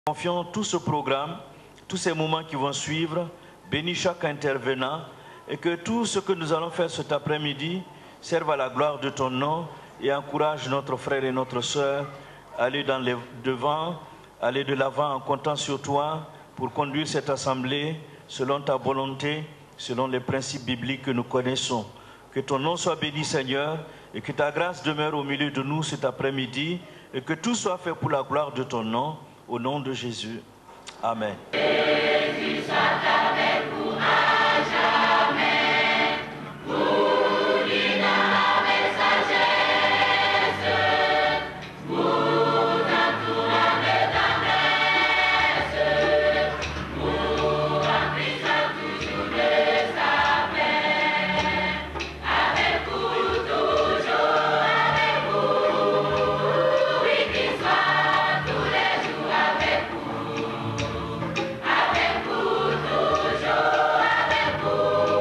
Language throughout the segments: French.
Confions tout ce programme, tous ces moments qui vont suivre, bénis chaque intervenant et que tout ce que nous allons faire cet après-midi serve à la gloire de ton nom et encourage notre frère et notre sœur à aller devant, aller de l'avant en comptant sur toi pour conduire cette assemblée selon ta volonté, selon les principes bibliques que nous connaissons. Que ton nom soit béni, Seigneur, et que ta grâce demeure au milieu de nous cet après-midi et que tout soit fait pour la gloire de ton nom. Au nom de Jésus. Amen. Jésus soit avec vous à jamais, vous guidant avec sagesse, vous entourant de tendresse, vous remplissant toujours de sa paix. Avec vous, toujours avec vous, oui, qu'il soit tous les jours avec vous, toujours avec vous,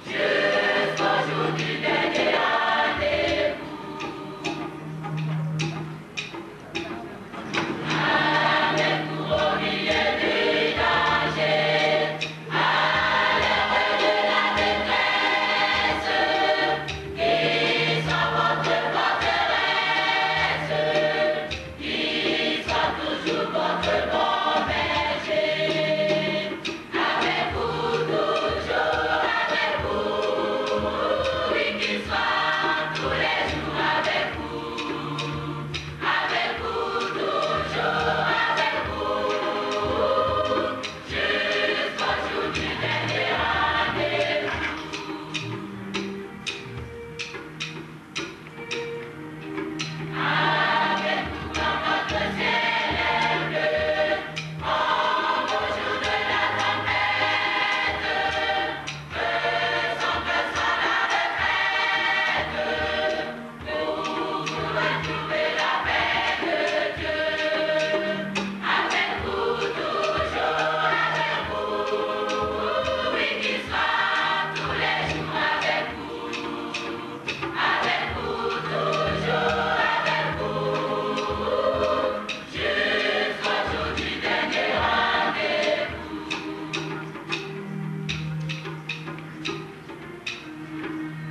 jusqu'au jour du dernier rendez-vous. Avec vous au milieu du danger, à l'heure de la détresse, qu'il soit votre forteresse, qu'il soit toujours votre bon berger. Avec vous, toujours avec vous, oui, qu'il soit tous les jours avec vous, toujours avec vous, jusqu'au jour du dernier rendez-vous. Avec vous dans votre ciel bleu, comme au jour de la tempête, faisons que soit la retraite, pour retrouver la paix de Dieu. Avec vous, toujours avec vous, oui, qu'il soit tous les jours avec vous, toujours avec vous, jusqu'au jour du dernier rendez-vous.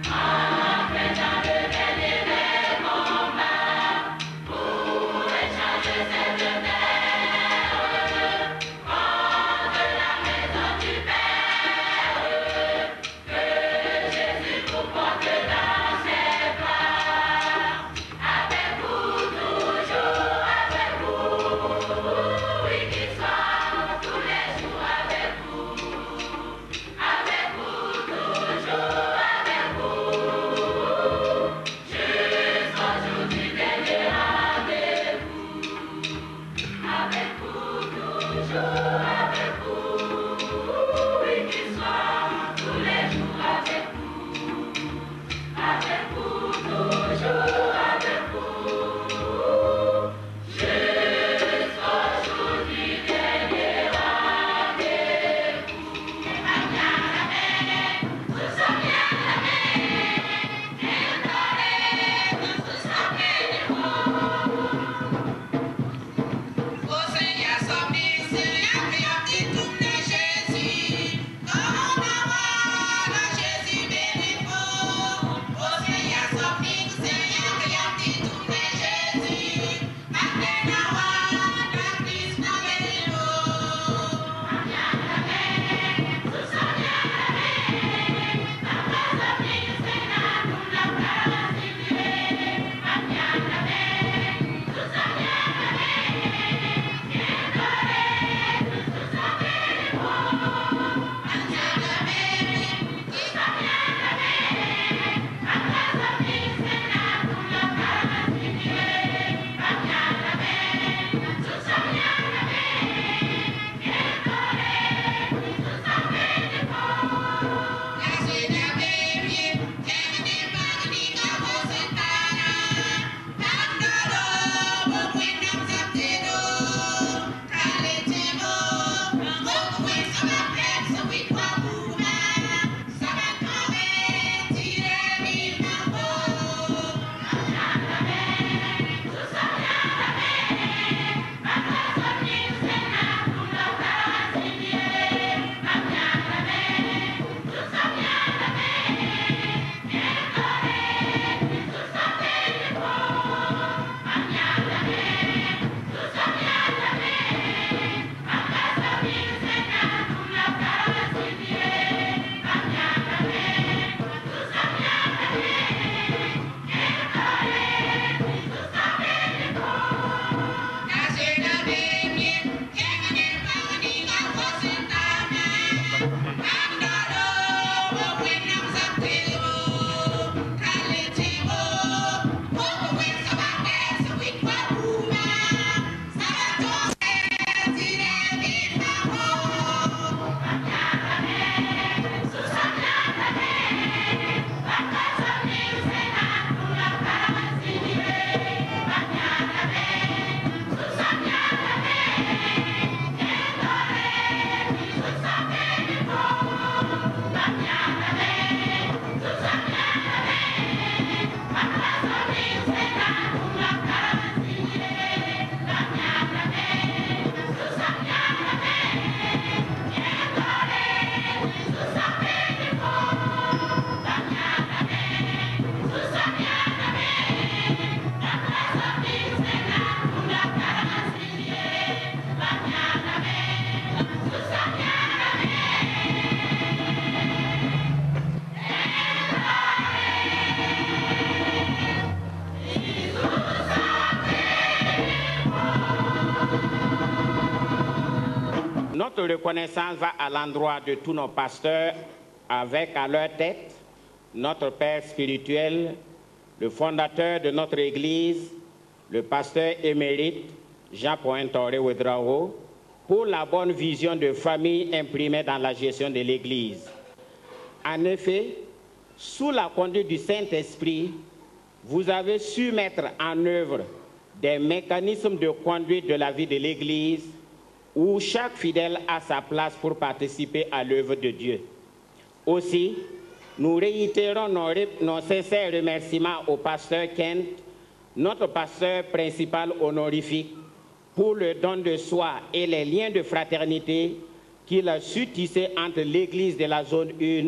Enfin, dans le dernier des combats, pour échanger cette terre contre la maison du Père, que Jésus vous porte dans ses bras. Avec vous, toujours avec vous, oui, qu'il soit tous les jours avec vous, toujours avec vous, jusqu'au jour du dernier rendez-vous. Avec vous, toujours avec vous, oui, qu'il soit tous les jours avec vous, toujours avec vous, jusqu'au jour du dernier rendez-vous. Au Seigneur, sommes-nous Notre reconnaissance va à l'endroit de tous nos pasteurs, avec à leur tête notre Père spirituel, le fondateur de notre Église, le pasteur émérite Jean Pointoré Ouedraogo, pour la bonne vision de famille imprimée dans la gestion de l'Église. En effet, sous la conduite du Saint-Esprit, vous avez su mettre en œuvre des mécanismes de conduite de la vie de l'Église où chaque fidèle a sa place pour participer à l'œuvre de Dieu. Aussi, nous réitérons nos sincères remerciements au pasteur Kent, notre pasteur principal honorifique, pour le don de soi et les liens de fraternité qu'il a su tisser entre l'Église de la zone 1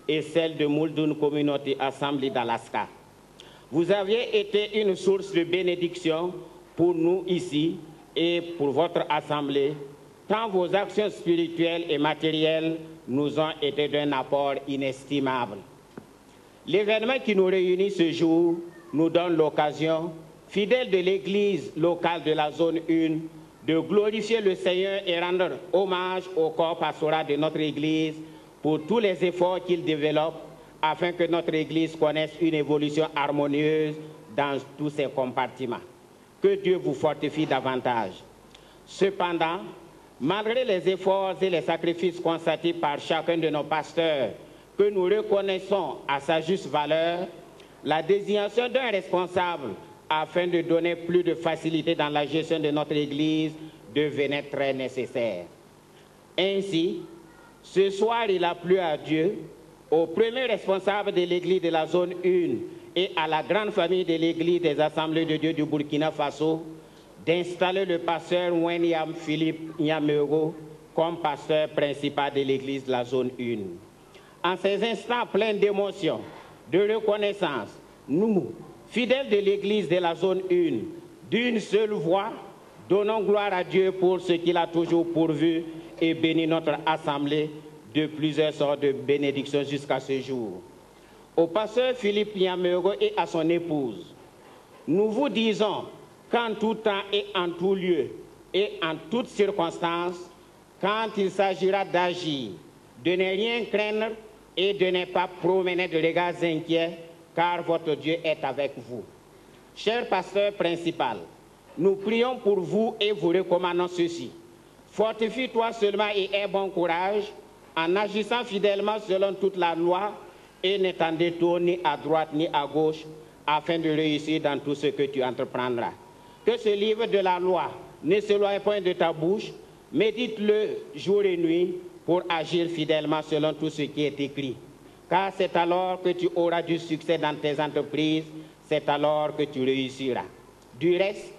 et celle de Muldoon Community Assembly d'Alaska. Vous aviez été une source de bénédiction pour nous ici et pour votre assemblée, tant vos actions spirituelles et matérielles nous ont été d'un apport inestimable. L'événement qui nous réunit ce jour nous donne l'occasion, fidèles de l'Église locale de la zone 1, de glorifier le Seigneur et rendre hommage au corps pastoral de notre Église pour tous les efforts qu'il développe afin que notre Église connaisse une évolution harmonieuse dans tous ses compartiments. Que Dieu vous fortifie davantage. Cependant, malgré les efforts et les sacrifices constatés par chacun de nos pasteurs, que nous reconnaissons à sa juste valeur, la désignation d'un responsable afin de donner plus de facilité dans la gestion de notre Église devenait très nécessaire. Ainsi, ce soir, il a plu à Dieu, au premier responsable de l'Église de la zone 1 et à la grande famille de l'Église des Assemblées de Dieu du Burkina Faso, d'installer le pasteur William Philippe Nyamego comme pasteur principal de l'Église de la zone 1. En ces instants pleins d'émotion, de reconnaissance, nous, fidèles de l'Église de la zone 1, d'une seule voix, donnons gloire à Dieu pour ce qu'il a toujours pourvu et béni notre assemblée de plusieurs sortes de bénédictions jusqu'à ce jour. Au pasteur Philippe Nyamego et à son épouse, nous vous disons qu'en tout temps et en tout lieu et en toutes circonstances, quand il s'agira d'agir, de ne rien craindre et de ne pas promener de regards inquiets, car votre Dieu est avec vous. Cher pasteur principal, nous prions pour vous et vous recommandons ceci. Fortifie-toi seulement et aie bon courage en agissant fidèlement selon toute la loi et ne t'en détourne ni à droite ni à gauche afin de réussir dans tout ce que tu entreprendras. Que ce livre de la loi ne s'éloigne point de ta bouche, médite-le jour et nuit pour agir fidèlement selon tout ce qui est écrit. Car c'est alors que tu auras du succès dans tes entreprises, c'est alors que tu réussiras. Du reste,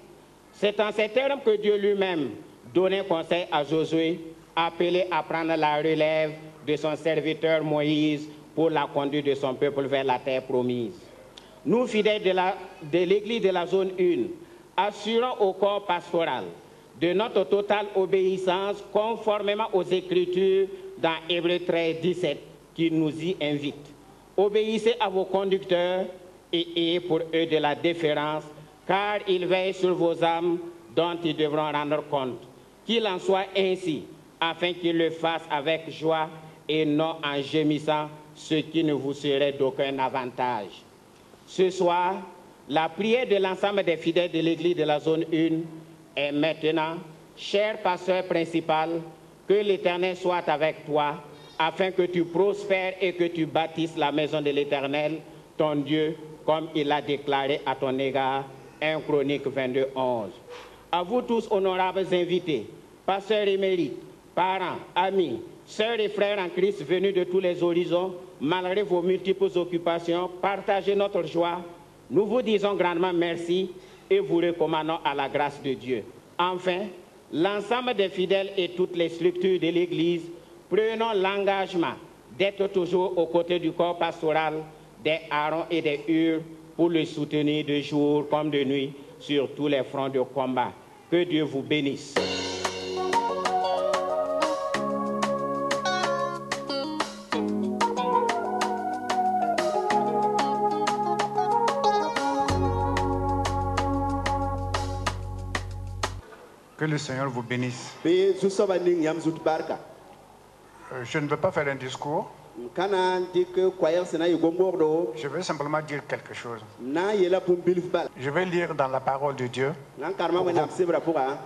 c'est en ces termes que Dieu lui-même donnait conseil à Josué, appelé à prendre la relève de son serviteur Moïse pour la conduite de son peuple vers la terre promise. Nous, fidèles de l'Église de la zone 1, assurons au corps pastoral de notre totale obéissance conformément aux Écritures dans Hébreux 13, 17, qui nous y invite. Obéissez à vos conducteurs et ayez pour eux de la déférence, car ils veillent sur vos âmes dont ils devront rendre compte. Qu'il en soit ainsi, afin qu'ils le fassent avec joie et non en gémissant, ce qui ne vous serait d'aucun avantage. Ce soir, la prière de l'ensemble des fidèles de l'Église de la zone 1 est maintenant, cher pasteur principal, que l'Éternel soit avec toi, afin que tu prospères et que tu bâtisses la maison de l'Éternel, ton Dieu, comme il l'a déclaré à ton égard, 1 Chronique 22, 11. À vous tous, honorables invités, pasteurs émérites, parents, amis, sœurs et frères en Christ venus de tous les horizons, malgré vos multiples occupations, partagez notre joie. Nous vous disons grandement merci et vous recommandons à la grâce de Dieu. Enfin, l'ensemble des fidèles et toutes les structures de l'Église, prenons l'engagement d'être toujours aux côtés du corps pastoral, des Aaron et des Hur, pour le soutenir de jour comme de nuit sur tous les fronts de combat. Que Dieu vous bénisse. Que Que le Seigneur vous bénisse. Be zu soba ning yam zut barka. Je ne veux pas faire un discours. Kana dik kwayar sena yugo mordo. Je veux simplement dire quelque chose. Na yela pum bilf bal. Je vais lire dans la parole de Dieu. Nan karma wena sebra pura.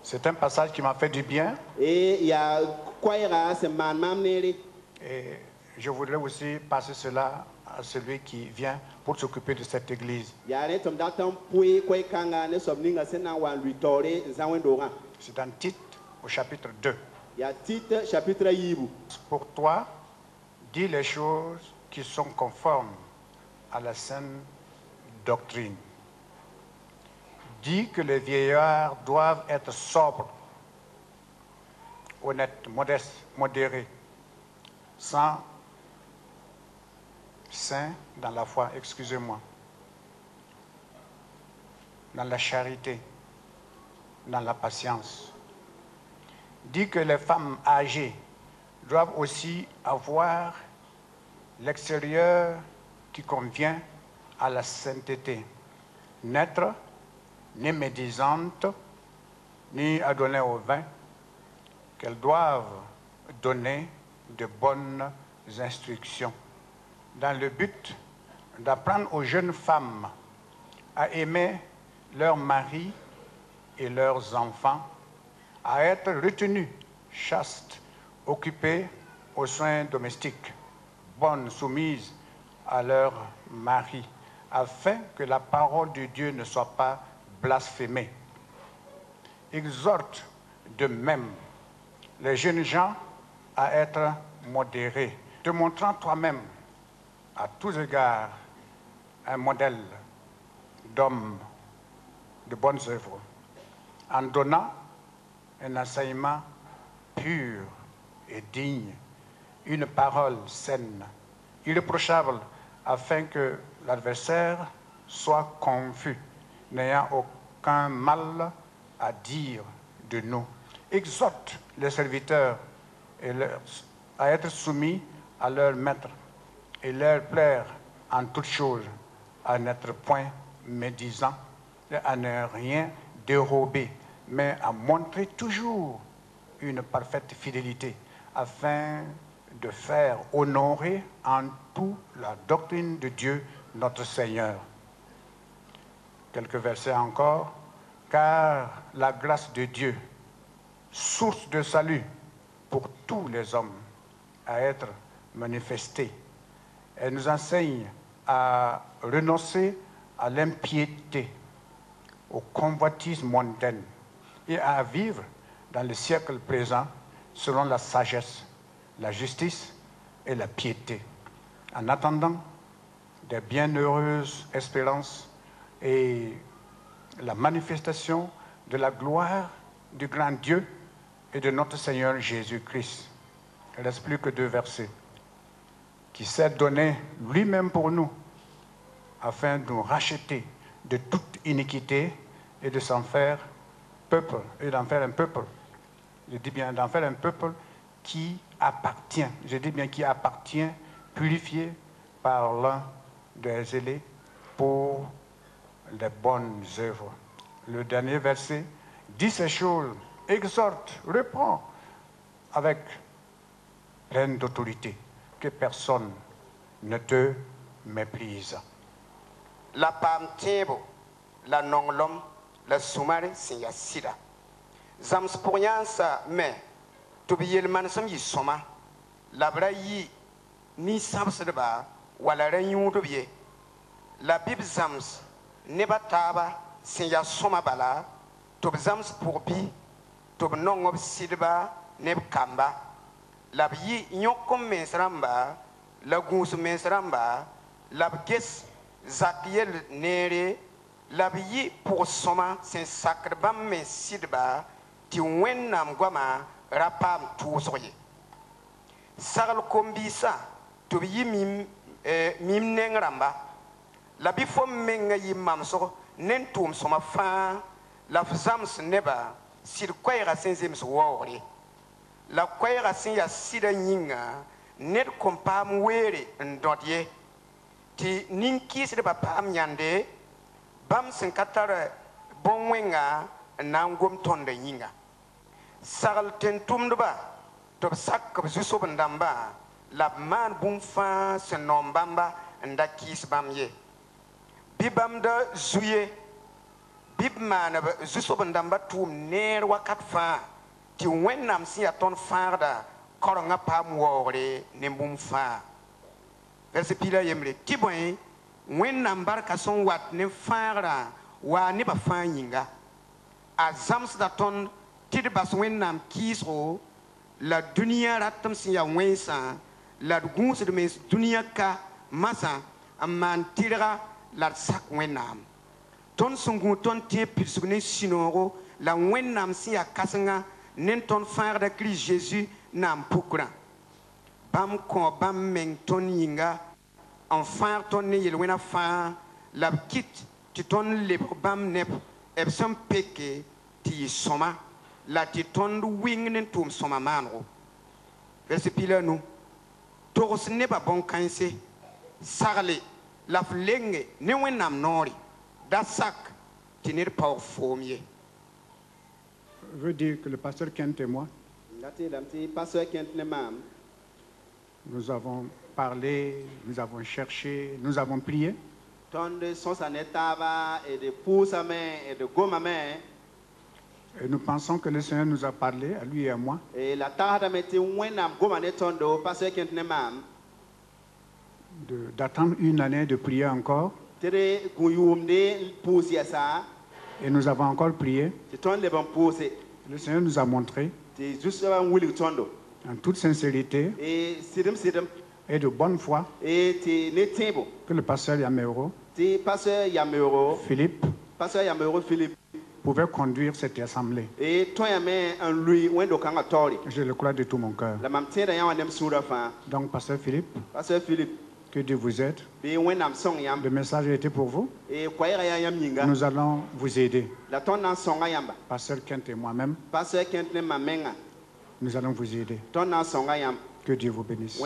C'est un passage qui m'a fait du bien. Et ya kwayra se man mamneri. Et je voudrais aussi passer cela à celui qui vient pour s'occuper de cette église. C'est dans Tite au chapitre 2. Pour toi, dis les choses qui sont conformes à la saine doctrine. Dis que les vieillards doivent être sobres, honnêtes, modestes, modérés, sans saints dans la foi, excusez-moi, dans la charité, dans la patience. Dit que les femmes âgées doivent aussi avoir l'extérieur qui convient à la sainteté, n'être ni médisantes, ni adonnées au vin, qu'elles doivent donner de bonnes instructions, dans le but d'apprendre aux jeunes femmes à aimer leurs maris et leurs enfants, à être retenues, chastes, occupées aux soins domestiques, bonnes, soumises à leurs maris, afin que la parole de Dieu ne soit pas blasphémée. Exhorte de même les jeunes gens à être modérés, te montrant toi-même à tous égards un modèle d'homme de bonnes œuvres, en donnant un enseignement pur et digne, une parole saine, irréprochable, afin que l'adversaire soit confus, n'ayant aucun mal à dire de nous. Exhorte les serviteurs à être soumis à leur maître et leur plaire en toutes choses, à n'être point médisant, à ne rien dérober, mais à montrer toujours une parfaite fidélité, afin de faire honorer en tout la doctrine de Dieu, notre Seigneur. Quelques versets encore. Car la grâce de Dieu, source de salut pour tous les hommes, à être manifestée. Elle nous enseigne à renoncer à l'impiété, aux convoitises mondaines et à vivre dans le siècle présent selon la sagesse, la justice et la piété, en attendant des bienheureuses espérances et la manifestation de la gloire du grand Dieu et de notre Seigneur Jésus-Christ. Il ne reste plus que 2 versets. Qui s'est donné lui-même pour nous, afin de nous racheter de toute iniquité et de s'en faire peuple, et d'en faire un peuple. Je dis bien d'en faire un peuple qui appartient, je dis bien qui appartient, purifié par l'un des zélés pour les bonnes œuvres. Le dernier verset dit ces choses, exhorte, reprend avec pleine d'autorité, que personne ne te méprise. La pam tebo, la nonglom, la soumare sin sida. Zams pour yansa mais to be yelman sam yi soma. La brayi ni sabseba wala renyu to biye. La bib zams neba taba sin ya soma bala to zams pour bi to nongob sidba neb kamba. La yi nyokom mesramba la gus mesramba la ges zakiel nere la yi pour soma sin sacre bam me sidba ti wennam gwama rapam tusoye sagal kombisa to yi mim nengramba la bi fo menga yi mamso nen tum soma fa la fzams neba sir kwayra senzem so wori la kwayra sin ya sida nyinga net kompam were ndodye ti ninki sida pam nyande bam sin katara bonwenga na n gom tõnd yĩnga sagl tẽn-tʋmdba tɩ b sak b zu-soab n dãmba la b maan bũmb fãa sẽn noom bãmba n da kɩɩs bãmb ye bɩ bãmb da zu-ye bɩ b maan b zu-soab n dãmba tʋʋm neer wakat fãa tɩ wẽnnaam sẽn yaa tõnd fãagda korengã paam waoogre ne bũmb fãa verset pila yembre tɩ bõe wẽnnaam barka sẽn wat ne fãagrã waa nebã fãa yĩnga a zãmsda tõnd tɩ d bas wẽnnaam kɩɩsgo la dũniyã ratɩm sẽn yaa wẽnsã la d gũusd mens dũniyã ka masã n maan tɩrga la d sak wẽnnaam tõnd sẽn gũ tõnd tẽeb pidsg ne sũ-noogo la wẽnnaam sẽn yaa kãsengã ne tõnd fãagda kirist zeezi na n pukrã bãmb kõ bãmb meng tõnd yĩnga n fãag tõnd ne yel-wẽnã fãa la b kɩt tɩ tõnd lebg bãmb neb b sẽn peke tɩ yɩ sõma la tɩ tõnd wɩng ne tʋʋm sõma maanego verset pila nu togs nebã bõn-kãense sagle la f lenge ne wẽnnaam noore da sak tɩ ned paoog foom ye. Je veux dire que le pasteur Kent et moi, nous avons parlé, nous avons cherché, nous avons prié. Et nous pensons que le Seigneur nous a parlé, à lui et à moi. D'attendre une année de prier encore. Et nous avons encore prié. Le Seigneur nous a montré, en toute sincérité et de bonne foi, que le pasteur Yameoro Philippe pouvait conduire cette assemblée. Je le crois de tout mon cœur. Donc, pasteur Philippe, que Dieu vous aide. Le message a été pour vous. Nous allons vous aider. Pasteur Kent et moi-même, nous allons vous aider. Que Dieu vous bénisse.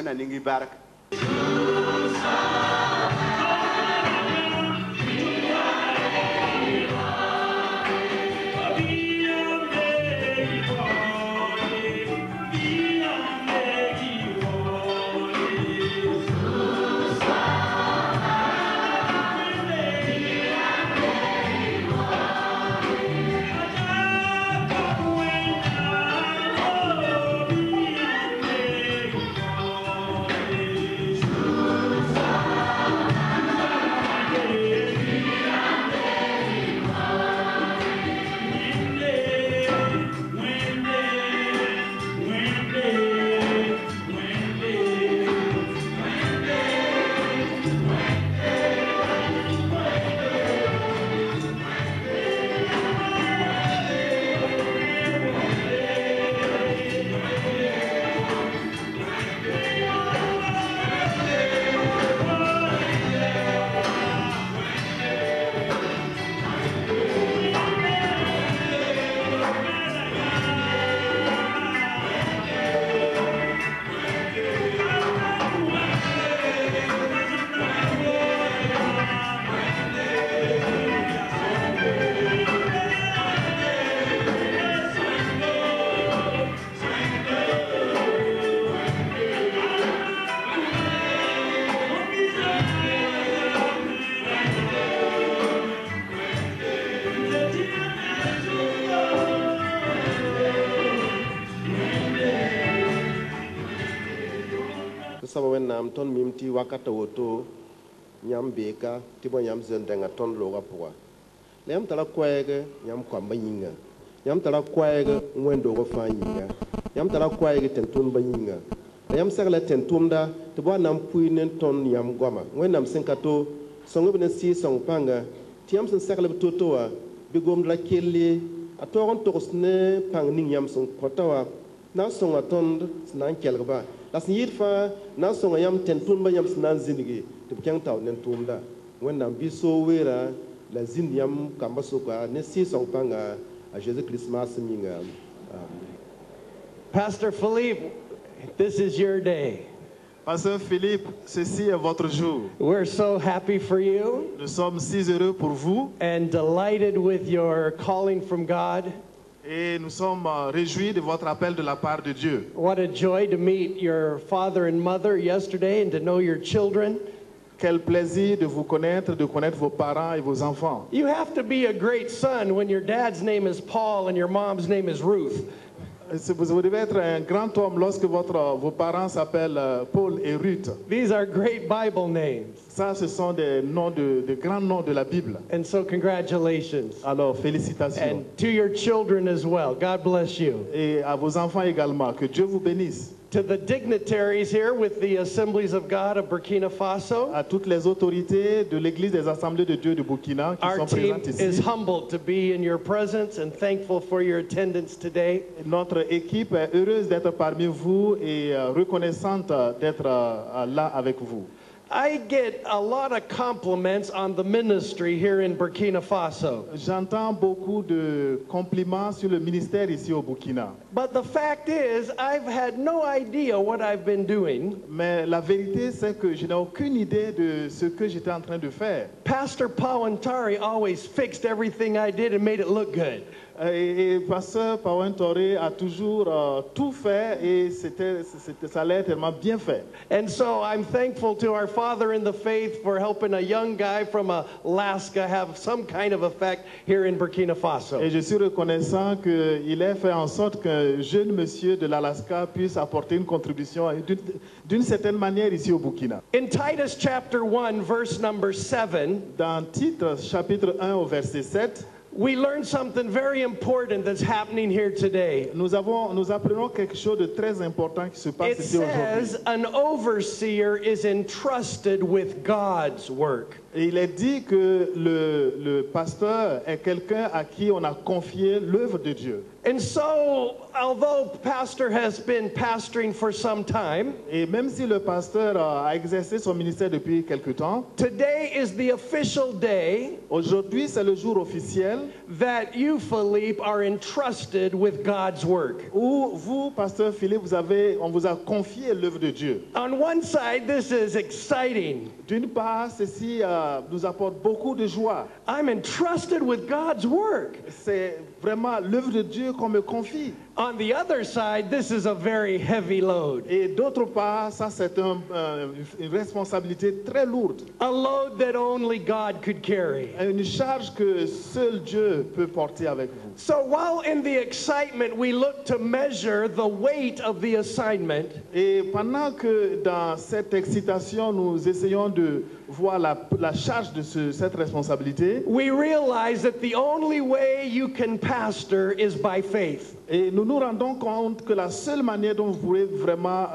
Nam ton mimti wakata woto nyam beka tibo nyam zendenga ton loga puwa lem tala kwege nyam kwamba yinga nyam tala kwege wendo go fa yinga nyam tala kwege tentun ba yinga nyam sagla tentumda tibo nam puinen ton nyam goma wenam senkato songo bene si song panga tiam sen sagla totowa bigom la kelle atoron tokosne pang ning nyam son kotawa na songa ton nan kelgba las yid fa na songa yam tentun ba yam snan zinigi to kyang taw nen tumda wonna biso wera la zin yam kamba soka ne si song panga a Jesus Christmas minga. Pastor Philippe, this is your day. Pasteur Philippe, ceci est votre jour. We're so happy for you Nous sommes si heureux pour vous and delighted with your calling from God. et nous sommes réjouis de votre appel de la part de Dieu. What a joy to meet your father and mother yesterday and to know your children. Quel plaisir de vous connaître, de connaître vos parents et vos enfants. You have to be a great son when your dad's name is Paul and your mom's name is Ruth. Vous devez être un grand homme lorsque vos parents s'appellent Paul et Ruth. These are great Bible names. Ça, ce sont des noms de grands noms de la Bible. And so congratulations. Alors, félicitations. And to your children as well. God bless you. Et à vos enfants également, que Dieu vous bénisse. To the dignitaries here with the Assemblies of God of Burkina Faso, À toutes les autorités de l'Église des Assemblées de Dieu de Burkina qui our sont team présentes is ici. humbled to be in your presence and thankful for your attendance today. Notre équipe est heureuse d'être parmi vous et reconnaissante d'être là avec vous. I get a lot of compliments on the ministry here in Burkina Faso. J'entends beaucoup de compliments sur le ministère ici au Burkina. But the fact is, I've had no idea what I've been doing. Mais la vérité, c'est que je n'ai aucune idée de ce que j'étais en train de faire. Pastor Pawantari always fixed everything I did and made it look good. Et Pasteur Pawantari a toujours tout fait et ça allait tellement bien fait. And so I'm thankful to our father in the faith for helping a young guy from Alaska have some kind of effect here in Burkina Faso. Et je suis reconnaissant qu'il ait fait en sorte qu'un jeune monsieur de l'Alaska puisse apporter une contribution d'une certaine manière ici au Burkina. In Titus chapter 1, verse number 7, Dans Titre, chapitre 1 au verset 7, we learn something very important that's happening here today. nous apprenons quelque chose de très important qui se passe It ici aujourd'hui. says an overseer is entrusted with God's work. Et il est dit que le pasteur est quelqu'un à qui on a confié l'œuvre de Dieu. And so, although pastor has been pastoring for some time, Et même si le pasteur a exercé son ministère depuis quelque temps, today is the official day aujourd'hui c'est le jour officiel that you, Philippe, are entrusted with God's work. où vous, pasteur Philippe, on vous a confié l'œuvre de Dieu. On one side, this is exciting. D'une part, ceci nous apporte beaucoup de joie. I'm entrusted with God's work. C'est vraiment l'œuvre de Dieu qu'on me confie. On the other side, this is a very heavy load. Et d'autre part, ça c'est une responsabilité très lourde. A load that only God could carry. Une charge que seul Dieu peut porter avec vous. So while in the excitement we look to measure the weight of the assignment, Et pendant que dans cette excitation, nous essayons de voir la charge de cette responsabilité, we realize that the only way you can pastor is by faith. et nous nous rendons compte que la seule manière dont vous pourrez vraiment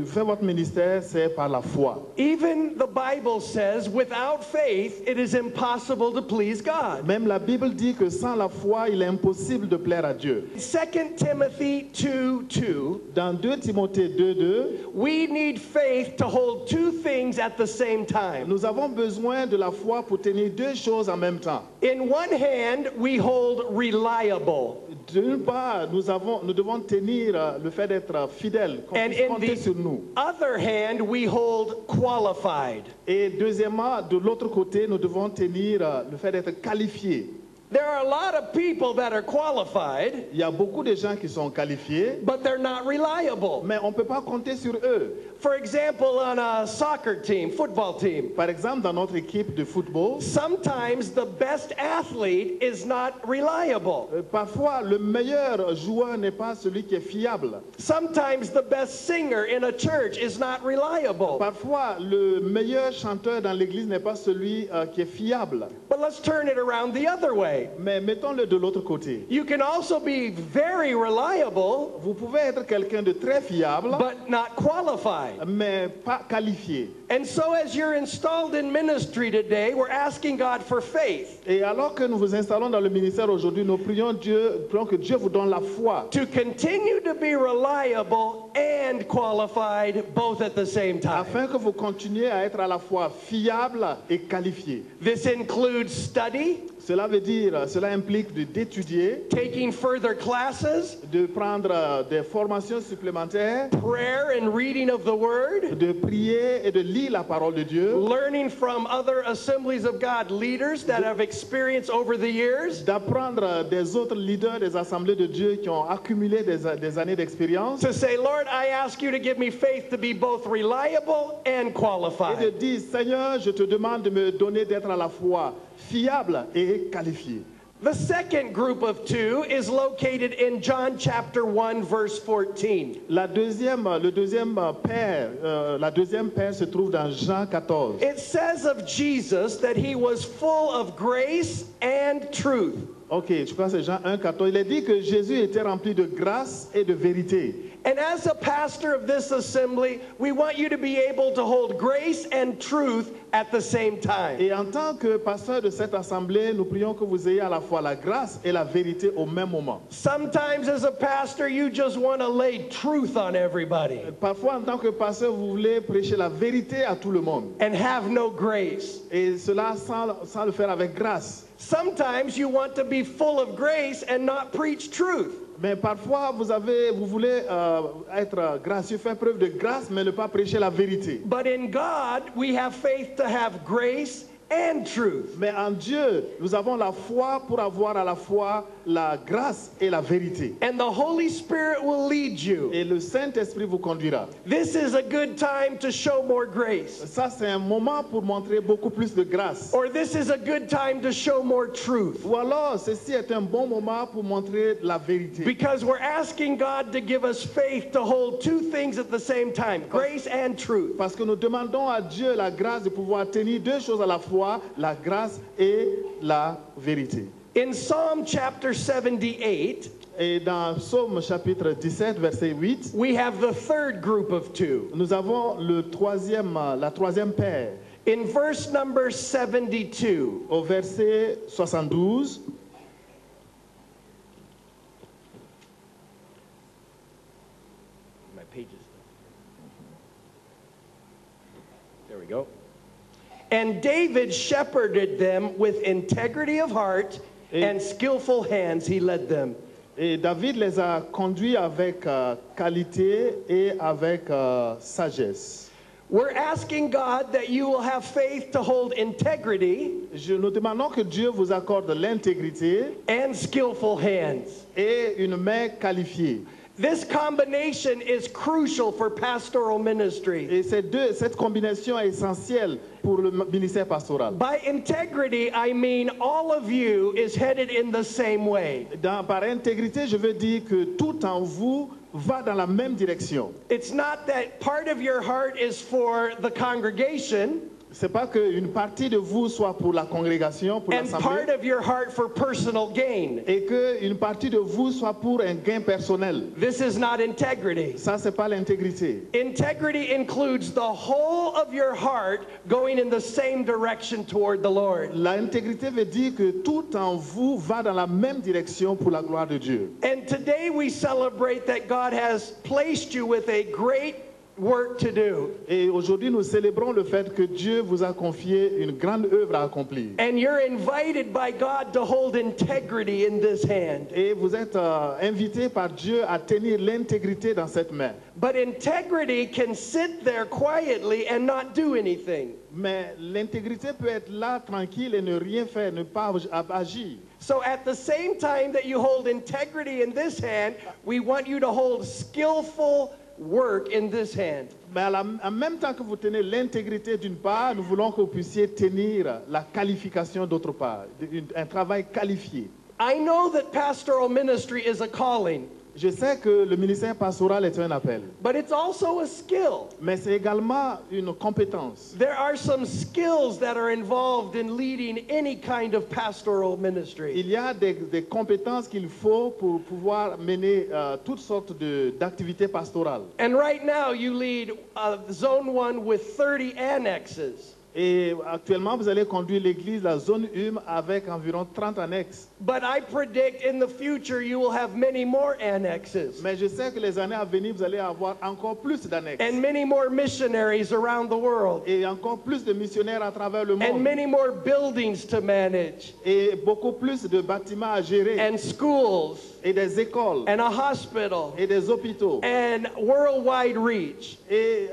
faire votre ministère, c'est par la foi. Even the Bible says, without faith, it is impossible to please God. Même la Bible dit que sans la foi, il est impossible de plaire à Dieu. 2 Timothy 2:2, Dans 2 Timothée 2:2, we need faith to hold two things at the same time. nous avons besoin de la foi pour tenir deux choses en même temps. In one hand, we hold reliable. D'une part, nous devons tenir le fait d'être fidèle, qu'on And puisse in compter sur nous. the other hand, we hold qualified. Et deuxièmement, de l'autre côté, nous devons tenir le fait d'être qualifiés. There are a lot of people that are qualified, Il y a beaucoup de gens qui sont qualifiés, but they're not reliable. mais on ne peut pas compter sur eux. For example, on a soccer team, football team, Par exemple, dans notre équipe de football, sometimes the best athlete is not reliable. parfois le meilleur joueur n'est pas celui qui est fiable. Sometimes the best singer in a church is not reliable. Parfois le meilleur chanteur dans l'église n'est pas celui qui est fiable. But let's turn it around the other way. Mais mettons-le de l'autre côté. You can also be very reliable, Vous pouvez être quelqu'un de très fiable, but not qualified. mais pas qualifié. And so as you're installed in ministry today, we're asking God for faith Et alors que nous vous installons dans le ministère aujourd'hui, nous prions que Dieu vous donne la foi to continue to be reliable and qualified both at the same time. afin que vous continuiez à être à la fois fiable et qualifié. This includes study, Cela implique d'étudier, taking further classes, de prendre des formations supplémentaires, prayer and reading of the Word, de prier et de lire la parole de Dieu, learning from other Assemblies of God leaders that have experienced over the years, d'apprendre des autres leaders des assemblées de Dieu qui ont accumulé des années d'expérience, to say, Lord, I ask you to give me faith to be both reliable and et de qualified. dire, Seigneur, je te demande de me donner d'être à la fois fiable et qualifié. The second group of two is located in John chapter 1, verse 14. La deuxième paire se trouve dans Jean 14. It says of Jesus that he was full of grace and truth. Ok, je crois que c'est Jean 1, 14. Il est dit que Jésus était rempli de grâce et de vérité. And as a pastor of this assembly, we want you to be able to hold grace and truth at the same time. Et en tant que pasteur de cette assemblée, nous prions que vous ayez à la fois la grâce et la vérité au même moment. Sometimes as a pastor, you just want to lay truth on everybody Parfois, en tant que pasteur, vous voulez prêcher la vérité à tout le monde. and have no grace. Et cela sans le faire avec grâce. Sometimes you want to be full of grace and not preach truth. Mais parfois, vous voulez être gracieux, faire preuve de grâce, mais ne pas prêcher la vérité. But in God, we have faith to have grace and truth. Mais en Dieu, nous avons la foi pour avoir à la fois la grâce et la vérité. And the Holy Spirit will lead you. Et le Saint-Esprit vous conduira. This is a good time to show more grace. Ça, c'est un moment pour montrer beaucoup plus de grâce. Or this is a good time to show more truth. Ou alors, ceci est un bon moment pour montrer la vérité. Because we're asking God to give us faith to hold two things at the same time, grace and truth. Parce que nous demandons à Dieu la grâce de pouvoir tenir deux choses à la fois, la grâce et la vérité. In Psalm chapter 78, Et dans Psaume chapitre 17, verset 8, we have the third group of two. nous avons la troisième paire. In verse number 72, Au verset 72, my pages. There we go. And David shepherded them with integrity of heart and skillful hands he led them. et David les a conduits avec qualité et avec sagesse. We're asking God that you will have faith to hold integrity Nous demandons que Dieu vous accorde l'intégrité and skillful hands. et une main qualifiée. This combination is crucial for pastoral ministry. Et cette combinaison est essentielle pour le ministère pastoral. By integrity, I mean all of you is headed in the same way. Par intégrité, je veux dire que tout en vous va dans la même direction. It's not that part of your heart is for the congregation C'est pas qu'une partie de vous soit pour la congrégation, pour and part l'assemblée, of your heart for personal gain. et qu'une partie de vous soit pour un gain personnel. This is not integrity. Ça, c'est pas l'intégrité. Integrity includes the whole of your heart going in the same direction toward the Lord. L'intégrité veut dire que tout en vous va dans la même direction pour la gloire de Dieu. And today we celebrate that God has placed you with a great work to do. Et aujourd'hui, nous célébrons le fait que Dieu vous a confié une grande œuvre à accomplir. And you're invited by God to hold integrity in this hand. Et vous êtes invité par Dieu à tenir l'intégrité dans cette main. But integrity can sit there quietly and not do anything. Mais l'intégrité peut être là tranquille et ne rien faire, ne pas agir. So at the same time that you hold integrity in this hand, we want you to hold skillful work in this hand. Mais en même temps que vous tenez l'intégrité d'une part, nous voulons que vous puissiez tenir la qualification d'autre part, un travail qualifié. I know that pastoral ministry is a calling, Je sais que le ministère pastoral est un appel, but it's also a skill. mais c'est également une compétence. There are some skills that are involved in leading any kind of pastoral ministry. Il y a des compétences qu'il faut pour pouvoir mener toutes sortes d'activités pastorales. And right now you lead Zone 1 with 30 annexes. Et actuellement, vous allez conduire l'église, la zone hume, avec environ 30 annexes. But I predict in the future you will have many more annexes. Mais je sais que les années à venir, vous allez avoir encore plus d'annexes. And many more missionaries around the world. Et encore plus de missionnaires à travers le monde. And many more buildings to manage. Et beaucoup plus de bâtiments à gérer. And schools. Et des écoles. And a hospital. Et des hôpitaux. And worldwide reach. Et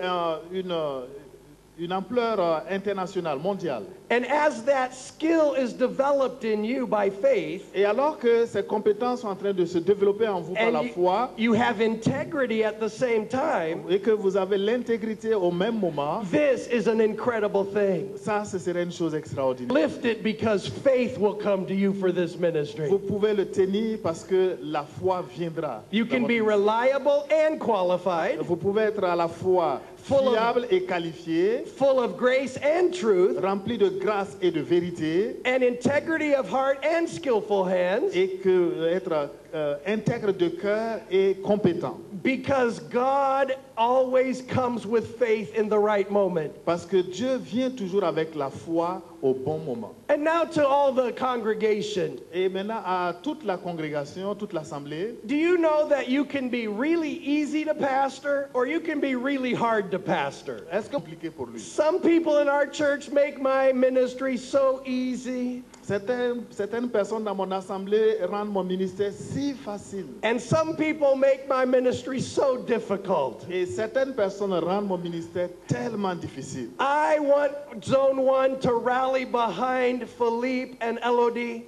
une ampleur internationale, mondiale. And as that skill is developed in you by faith, et alors que ces compétences sont en train de se développer en vous par la foi, you have integrity at the same time, et que vous avez l'intégrité au même moment, this is an incredible thing. Ça, ce serait une chose extraordinaire. Lift it because faith will come to you for this ministry. Vous pouvez le tenir parce que la foi viendra. You can be reliable and qualified. Vous pouvez être à la fois fiable et qualifié, full of grace and truth, rempli de grâce et de vérité, and integrity of heart and skillful hands, et que être intègre de cœur et compétent. Because God always comes with faith in the right moment. Parce que Dieu vient toujours avec la foi au bon moment. And now to all the congregation. Et maintenant à toute la congrégation, toute l'assemblée. Do you know that you can be really easy to pastor or you can be really hard to pastor? Est-ce que c'est compliqué pour lui? Some people in our church make my ministry so easy. Certaines personnes dans mon assemblée rendent mon ministère si facile. And some people make my ministry so difficult. Et certaines personnes rendent mon ministère tellement difficile. I want Zone 1 to rally behind Philippe and Elodie.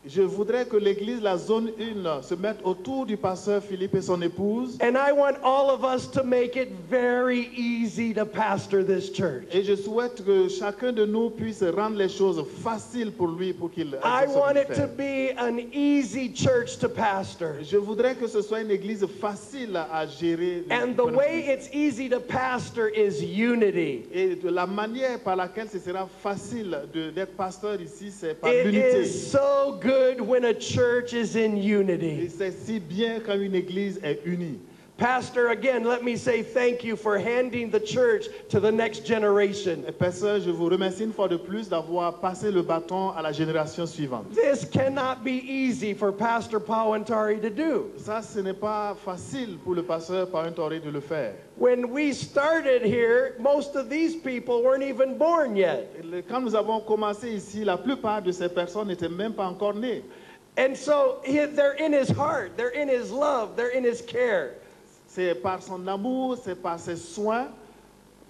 Je voudrais que l'église, la zone 1, se mette autour du pasteur Philippe et son épouse. And I want all of us to make it very easy to pastor this church. Et je souhaite que chacun de nous puisse rendre les choses faciles pour lui, pour qu'il I want it to be an easy church to pastor. Je voudrais que ce soit une église facile à gérer. And the way it's easy to pastor is unity. Et de la manière par laquelle ce sera facile d'être pasteur ici, c'est par It l'unité. is so good when a church is in unity. Et c'est si bien quand une église est unie. Pastor, again, let me say thank you for handing the church to the next generation. Pasteur, je vous remercie une fois de plus d'avoir passé le bâton à la génération suivante. This cannot be easy for Pastor Pawantari to do. Ça, ce n'est pas facile pour le pasteur Pawantari de le faire. When we started here, most of these people weren't even born yet. Quand nous avons commencé ici, la plupart de ces personnes n'étaient même pas encore nées. And so they're in his heart, they're in his love, they're in his care. C'est par son amour, c'est par ses soins.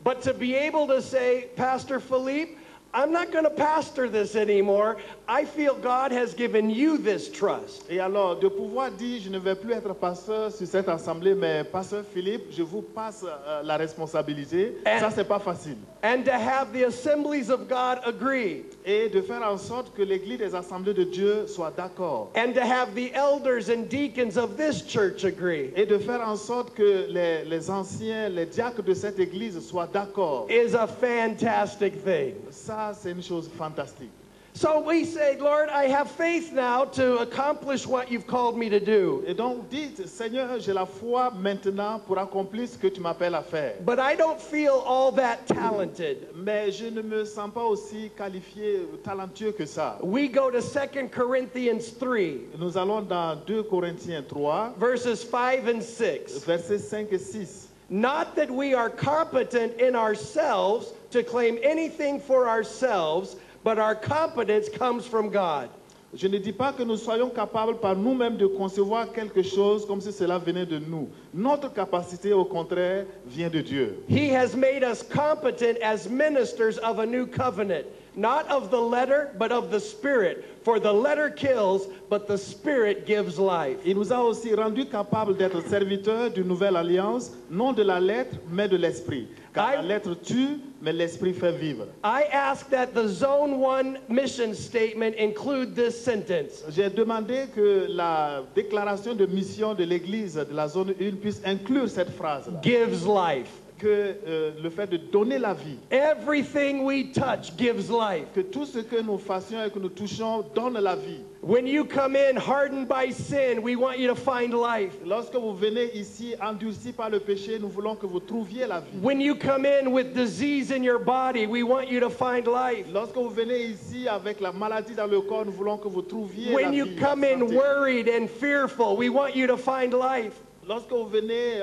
But to be able to say, Pastor Philippe, I'm not going to pastor this anymore. I feel God has given you this trust. Et alors, de pouvoir dire, je ne vais plus être pasteur sur cette assemblée, mais pasteur Philippe, je vous passe la responsabilité. Ça, c'est pas facile. And to have the assemblies of God agree. Et de faire en sorte que l'église des assemblées de Dieu soit d'accord. And to have the elders and deacons of this church agree. Et de faire en sorte que les anciens, les diacres de cette église soient d'accord. Is a fantastic thing. Ça, c'est une chose fantastique. So we say, Lord, I have faith now to accomplish what you've called me to do. Et donc dites, Seigneur, j'ai la foi maintenant pour accomplir ce que tu m'appelles à faire. But I don't feel all that talented. Mais je ne me sens pas aussi qualifié, talentueux que ça. We go to 2 Corinthians 3. Nous allons dans 2 Corinthiens 3, verses 5 and 6. Versets 5 et 6. Not that we are competent in ourselves to claim anything for ourselves, but our competence comes from God. Je ne dis pas que nous soyons capables par nous-mêmes de concevoir quelque chose comme si cela venait de nous. Notre capacité, au contraire, vient de Dieu. He has made us competent as ministers of a new covenant, not of the letter, but of the Spirit. For the letter kills, but the Spirit gives life. Il nous a aussi rendus capables d'être serviteurs d'une nouvelle alliance, non de la lettre, mais de l'esprit. Car la lettre tue, mais l'esprit fait vivre. I ask that the Zone 1 mission statement include this sentence. J'ai demandé que la déclaration de mission de l'église de la zone 1 puisse inclure cette phrase-là. Gives life. que le fait de donner la vie, Everything we touch gives life. que tout ce que nous fassions et que nous touchons donne la vie. When you come in hardened by sin, we want you to find life. Lorsque vous venez ici endurcis par le péché, nous voulons que vous trouviez la vie. When you come in with disease in your body, we want you to find life. Lorsque vous venez ici avec la maladie dans le corps, nous voulons que vous trouviez la When vie. you come in santé. worried and fearful, we want you to find life. Lorsque vous venez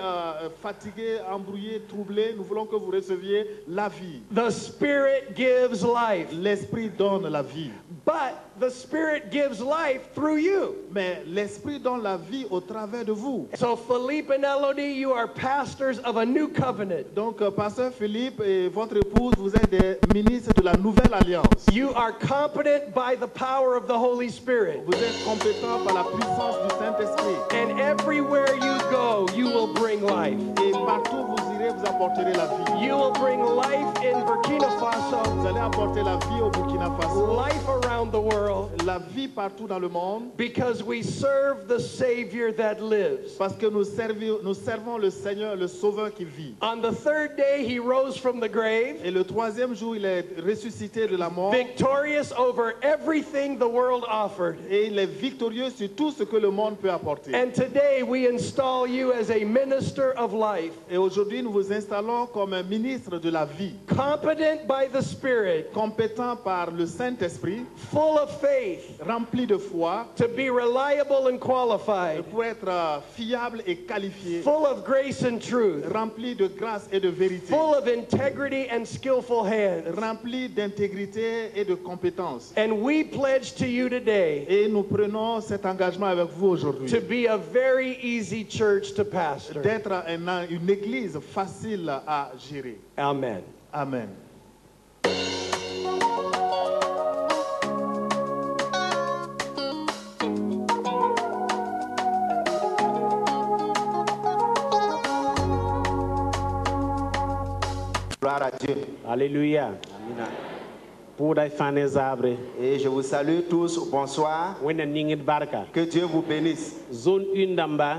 fatigué, embrouillé, troublé, nous voulons que vous receviez la vie. The Spirit gives life. L'Esprit donne la vie. But the Spirit gives life through you. Mais l'Esprit donne la vie au travers de vous. So Philippe and Elodie, you are pastors of a new covenant. Donc, Pasteur Philippe et votre épouse, vous êtes des ministres de la Nouvelle Alliance. You are competent by the power of the Holy Spirit. Vous êtes compétents par la puissance du Saint-Esprit. And everywhere you go, you will bring life. Et partout où vous irez, vous apporterez la vie. You will bring life in Burkina Vous Faso, allez apporter la vie au Burkina Faso, life around the world, la vie partout dans le monde, because we serve the Savior that lives. parce que nous servons le Seigneur, le Sauveur qui vit. On the third day, he rose from the grave, Et le troisième jour, il est ressuscité de la mort. victorious over everything the world offered. Et il est victorieux sur tout ce que le monde peut apporter. And today we install you as a minister of life, Et aujourd'hui, nous vous installons comme un ministre de la vie, competent by the Spirit, compétent par le Saint-Esprit, full of faith, rempli de foi, to be reliable and qualified, pour être fiable et qualifié, full of grace and truth, rempli de grâce et de vérité, full of integrity and skillful hands. rempli d'intégrité et de compétence. And we pledge to you today Et nous prenons cet engagement avec vous aujourd'hui, to be a very easy church to pastor. d'être une église facile à gérer. Amen. Amen. Gloire à Dieu. Alléluia. Amen. Pour les fans des arbres, Et je vous salue tous. Bonsoir. wena ningit barka. Que Dieu vous bénisse. Zone 1 d'Amba,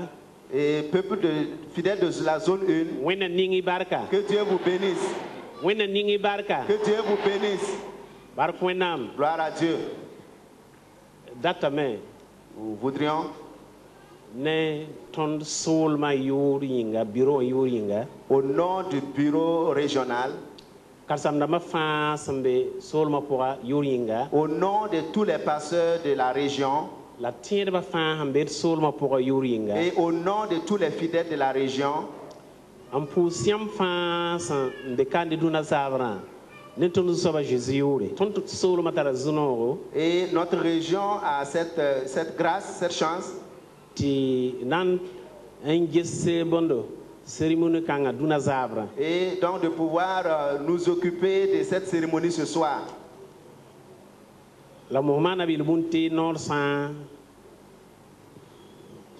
Et peuple de fidèles de la zone 1, wena ningi barka. que Dieu vous bénisse. Wena ningi barka. Que Dieu vous bénisse. Barkwenam, Gloire à Dieu. datame, Nous voudrions ne ton soulma yuringa, bureau yuringa. au nom du bureau régional, Karsamdama fa sambe soulma pora yuringa. au nom de tous les pasteurs de la région La tiendba fa hambe soulma pora yuringa. et au nom de tous les fidèles de la région, Ampu siam fa san de kandiduna savran. Ne ton soba Jésus yuri. Ton soulma tara zunoro. et notre région a cette grâce, cette chance Ti nan engesse bondo cérémonie kanga duna zabra et donc de pouvoir nous occuper de cette cérémonie ce soir. la mohmana bil bunti nor san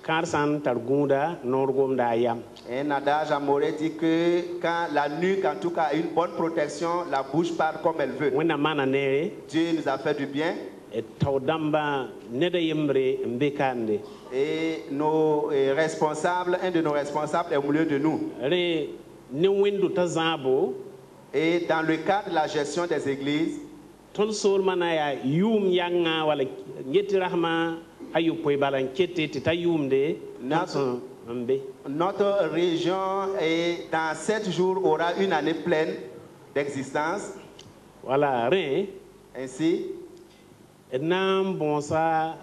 karsan targunda nor gomda yam Un adage amoré dit que quand la nuque, en tout cas, a une bonne protection, la bouche parle comme elle veut. wena mana nere Dieu nous a fait du bien et tawdamba neda yembre mbekande et nos responsables, un de nos responsables est au milieu de nous. re ne wendu tazabo Et dans le cadre de la gestion des églises, ton sol mana ya yum yanga wala ngeti rahma ayu poy balan kete ti tayumde naso mbe notre région est, dans 7 jours aura une année pleine d'existence. wala re Ainsi, nam bonsa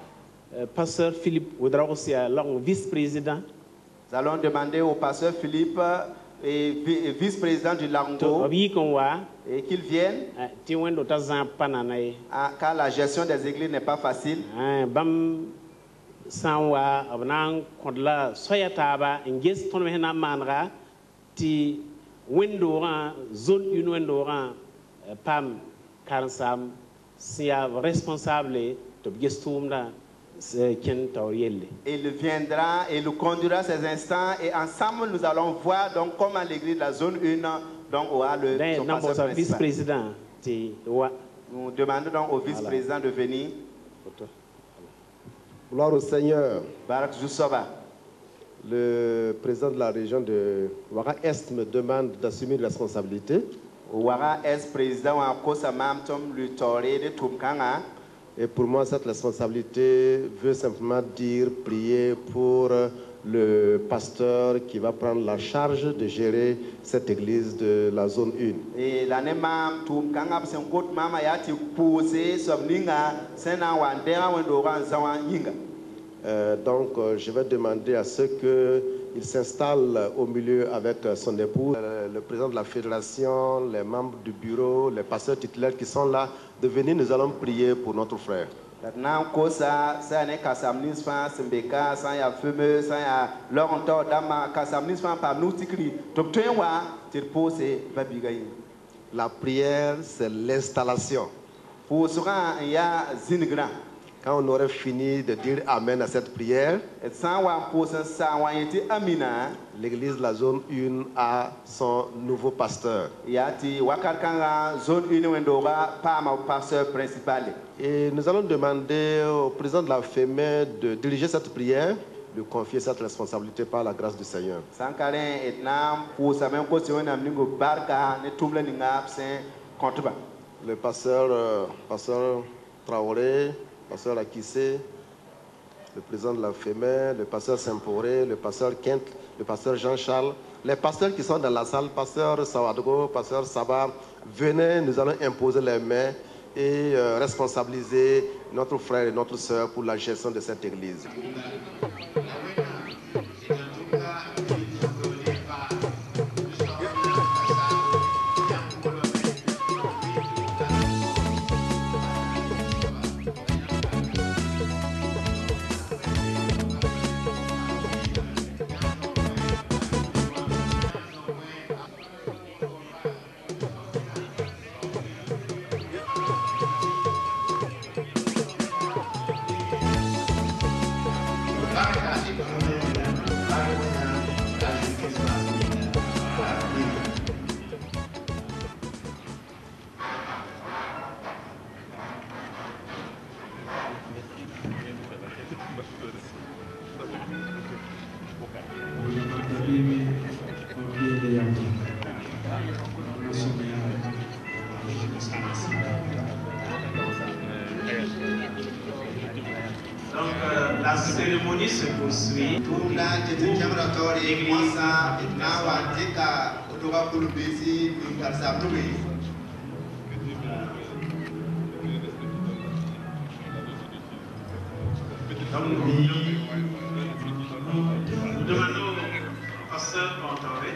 pasteur Philippe Oudraosia long vice-président nous allons demander au pasteur Philippe et vice-président du to Lango abi kon wa et qu'il vienne ti wendo tazan pananaye car la gestion des églises n'est pas facile. bam sanwa abnan kodla soyataba nges ton mena manra ti wendo ran zone une wendo ran pam karsam sia responsable to gestumda ken tawrielle. Il viendra et nous conduira ces instants et ensemble nous allons voir donc comment l'église de la zone 1 donc aura le son pasteur principal. Vice-président ti wa Nous demandons donc au vice-président de venir. Gloire au Seigneur. Barak Joussova. Le le président de la région de Ouaga Est me demande d'assumer une responsabilité. Ouaga Est président wa kosa mamtom lui toré de tumkanga. Et pour moi, cette responsabilité veut simplement dire prier pour le pasteur qui va prendre la charge de gérer cette église de la zone 1. Et l'année même, tout le monde s'est rencontré, maman y a été posé sur l'Inga, c'est un wandera wendora zawan Inga. Donc, je vais demander à ceux qu'il s'installe au milieu avec son épouse, le président de la fédération, les membres du bureau, les pasteurs titulaires qui sont là, de venir, nous allons prier pour notre frère. Maintenant, ça n'est qu'à samnis fan, Sembeka, ça y a fumeux, ça y a l'orantor d'ama, qu'à samnis fan par nous, tikri, donc tu vois, tu poses, va bigaï. La prière, c'est l'installation. Pour ce moment, il y a Zingra. Quand on aurait fini de dire Amen à cette prière, l'église de la zone 1 a son nouveau pasteur. Et nous allons demander au président de la FEME de diriger cette prière, de confier cette responsabilité par la grâce du Seigneur. Le pasteur Traoré, le pasteur Akissé, le président de la FEME, le pasteur Saint-Poré, le pasteur Kent, le pasteur Jean-Charles, les pasteurs qui sont dans la salle, pasteur Sawadgo, pasteur Sabah, venez, nous allons imposer les mains et responsabiliser notre frère et notre soeur pour la gestion de cette église. Donc la cérémonie se poursuit. Nous demandons au pasteur Pantoré.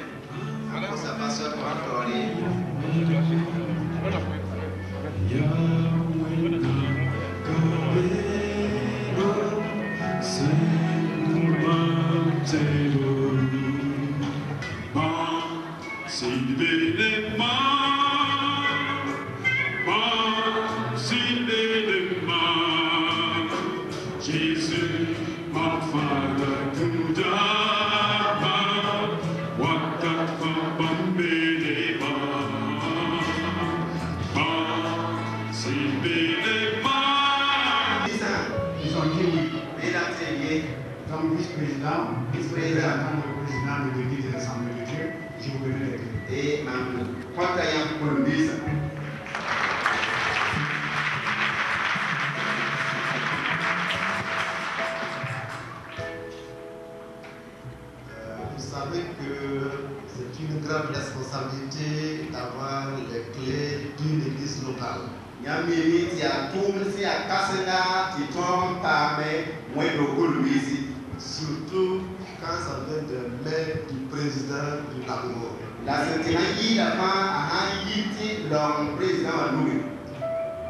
Vous savez que c'est une grande responsabilité d'avoir les clés d'une église locale. Surtout quand ça vient de l'aide du président du Labour.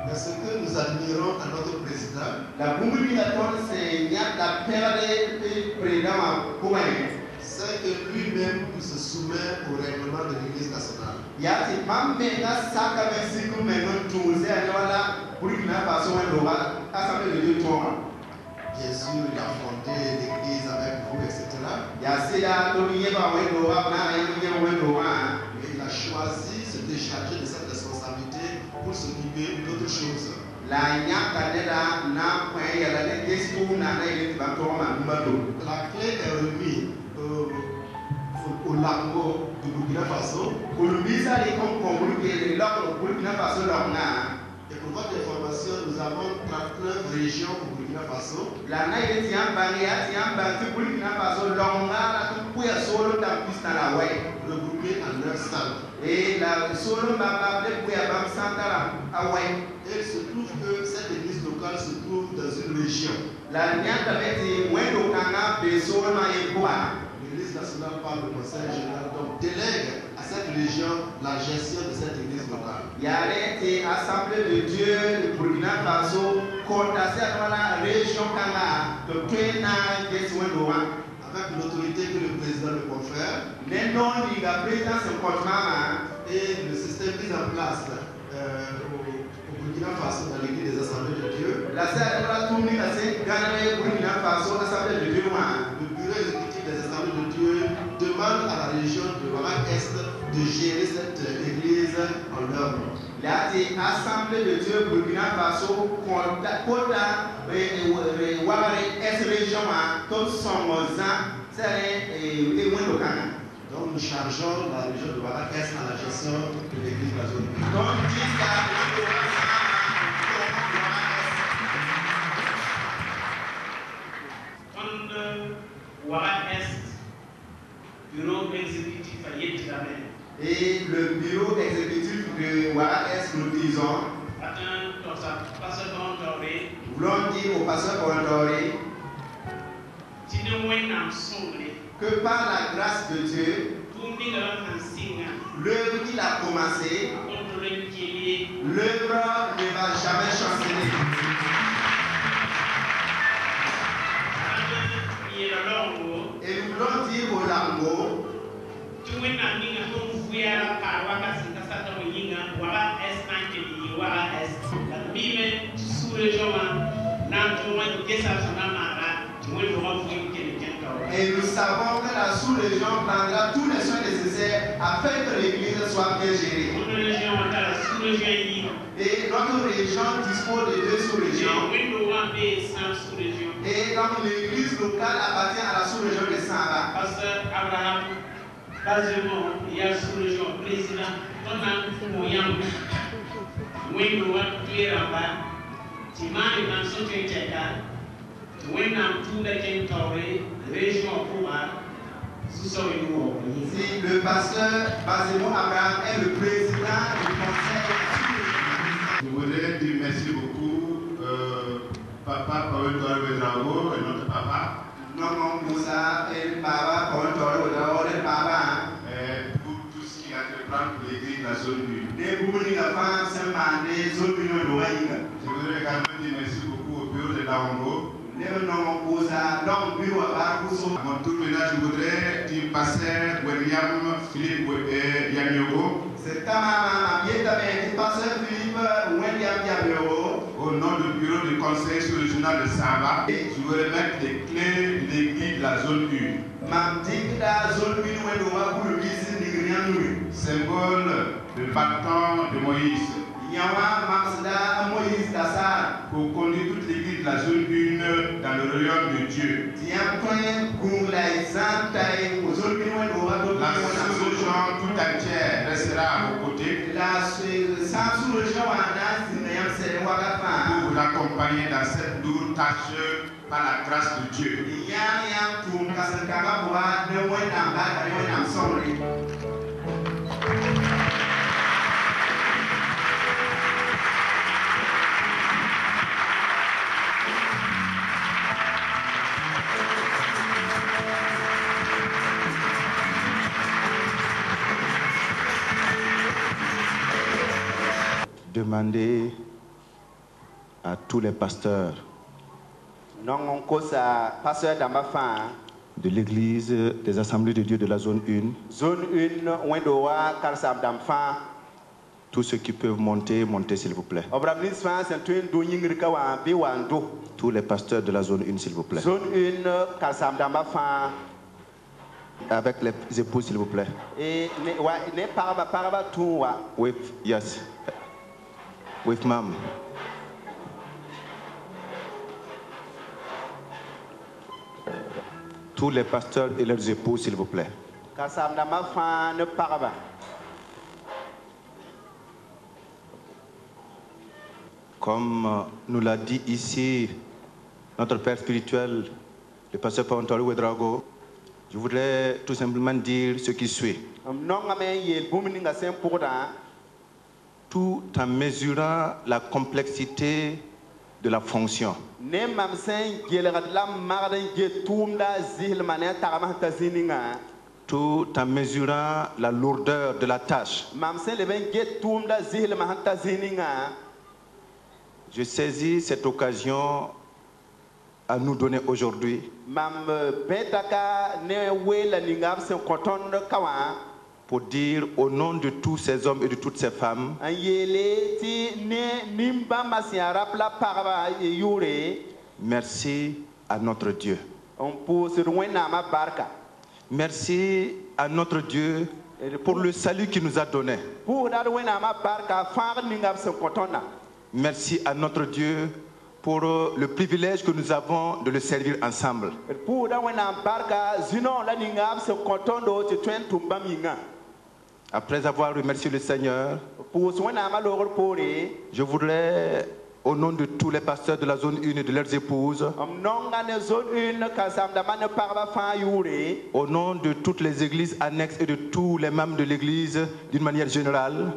Mais ce que nous admirons à notre président, c'est que lui-même se soumet au règlement de l'Église nationale. Bien sûr, il a fondé l'Église avec vous, etc. Mais il a choisi de se décharger de cette responsabilité pour s'occuper d'autre chose. La clé est remise Lango du Burkina Faso. Et pour votre information, nous avons 39 régions au Burkina Faso. Regroupées en 9 salles. Et il se trouve que cette église locale se trouve dans une région. L'église nationale par le conseil général donc délègue à cette région la gestion de cette église locale. Assemblée de Dieu de Burkina Faso, avec l'autorité que le président me confère et le système mis en place au Burkina Faso dans l'église des assemblées de Dieu. Le bureau exécutif des assemblées de Dieu demande à la région de Ouaga-Est de gérer cette église en leur nom. Assemblée de Dieu Burkina Faso, donc nous chargeons la région de Ouaga-Est à la gestion de l'église de la zone. Ouaga-Est, bureau exécutif à Yétilamé. Et le bureau exécutif de Ouaga-Est, nous disons, voulons dire au pasteur Condoré que par la grâce de Dieu, l'œuvre qu'il a commencé, l'œuvre ne va jamais chanceler. Et nous voulons dire au Lango et nous savons que la sous-région prendra tous les soins nécessaires afin que l'église soit bien gérée. Et notre région dispose de 2 sous-régions. Et donc l'église locale appartient à la sous-région de Samba. Pasteur Abraham, il y a sous-région président, Si le pasteur Bazemo Abraham est le président du conseil, je voudrais dire merci beaucoup, Papa Paul Toro Wedrago et notre papa. Non, Moussa et Papa Paul Toro Wedrago et Papa. Pour tout ce qui a été pris pour l'église de la zone 1. Je voudrais également dire merci beaucoup au bureau de Laongo. À mon tour, maintenant, je voudrais dire pasteur William Philippe Yamiogo. Au nom du bureau du conseil sous-régional de Samba, je veux remettre les clés de l'église de la zone 1. Symbole de bâton de Moïse. Pour conduire toute l'église de la zone 1 dans le royaume de Dieu. La sous-région tout entière restera à vos côtés pour vous accompagner dans cette lourde tâche par la grâce de Dieu. Demander à tous les pasteurs de l'église des assemblées de Dieu de la zone 1, tous ceux qui peuvent monter, montez s'il vous plaît. Tous les pasteurs de la zone 1 s'il vous plaît. Avec les époux s'il vous plaît. With, yes. With mom. Tous les pasteurs et leurs époux, s'il vous plaît. Comme nous l'a dit ici notre père spirituel, le pasteur Pawantori Ouedraogo, je voudrais tout simplement dire ce qui suit. Tout en mesurant la complexité de la fonction, tout en mesurant la lourdeur de la tâche, je saisis cette occasion à nous donner aujourd'hui pour dire au nom de tous ces hommes et de toutes ces femmes, merci à notre Dieu. Merci à notre Dieu pour le salut qu'il nous a donné. Merci à notre Dieu pour le privilège que nous avons de le servir ensemble. Après avoir remercié le Seigneur, je voudrais, au nom de tous les pasteurs de la zone 1 et de leurs épouses, au nom de toutes les églises annexes et de tous les membres de l'église d'une manière générale,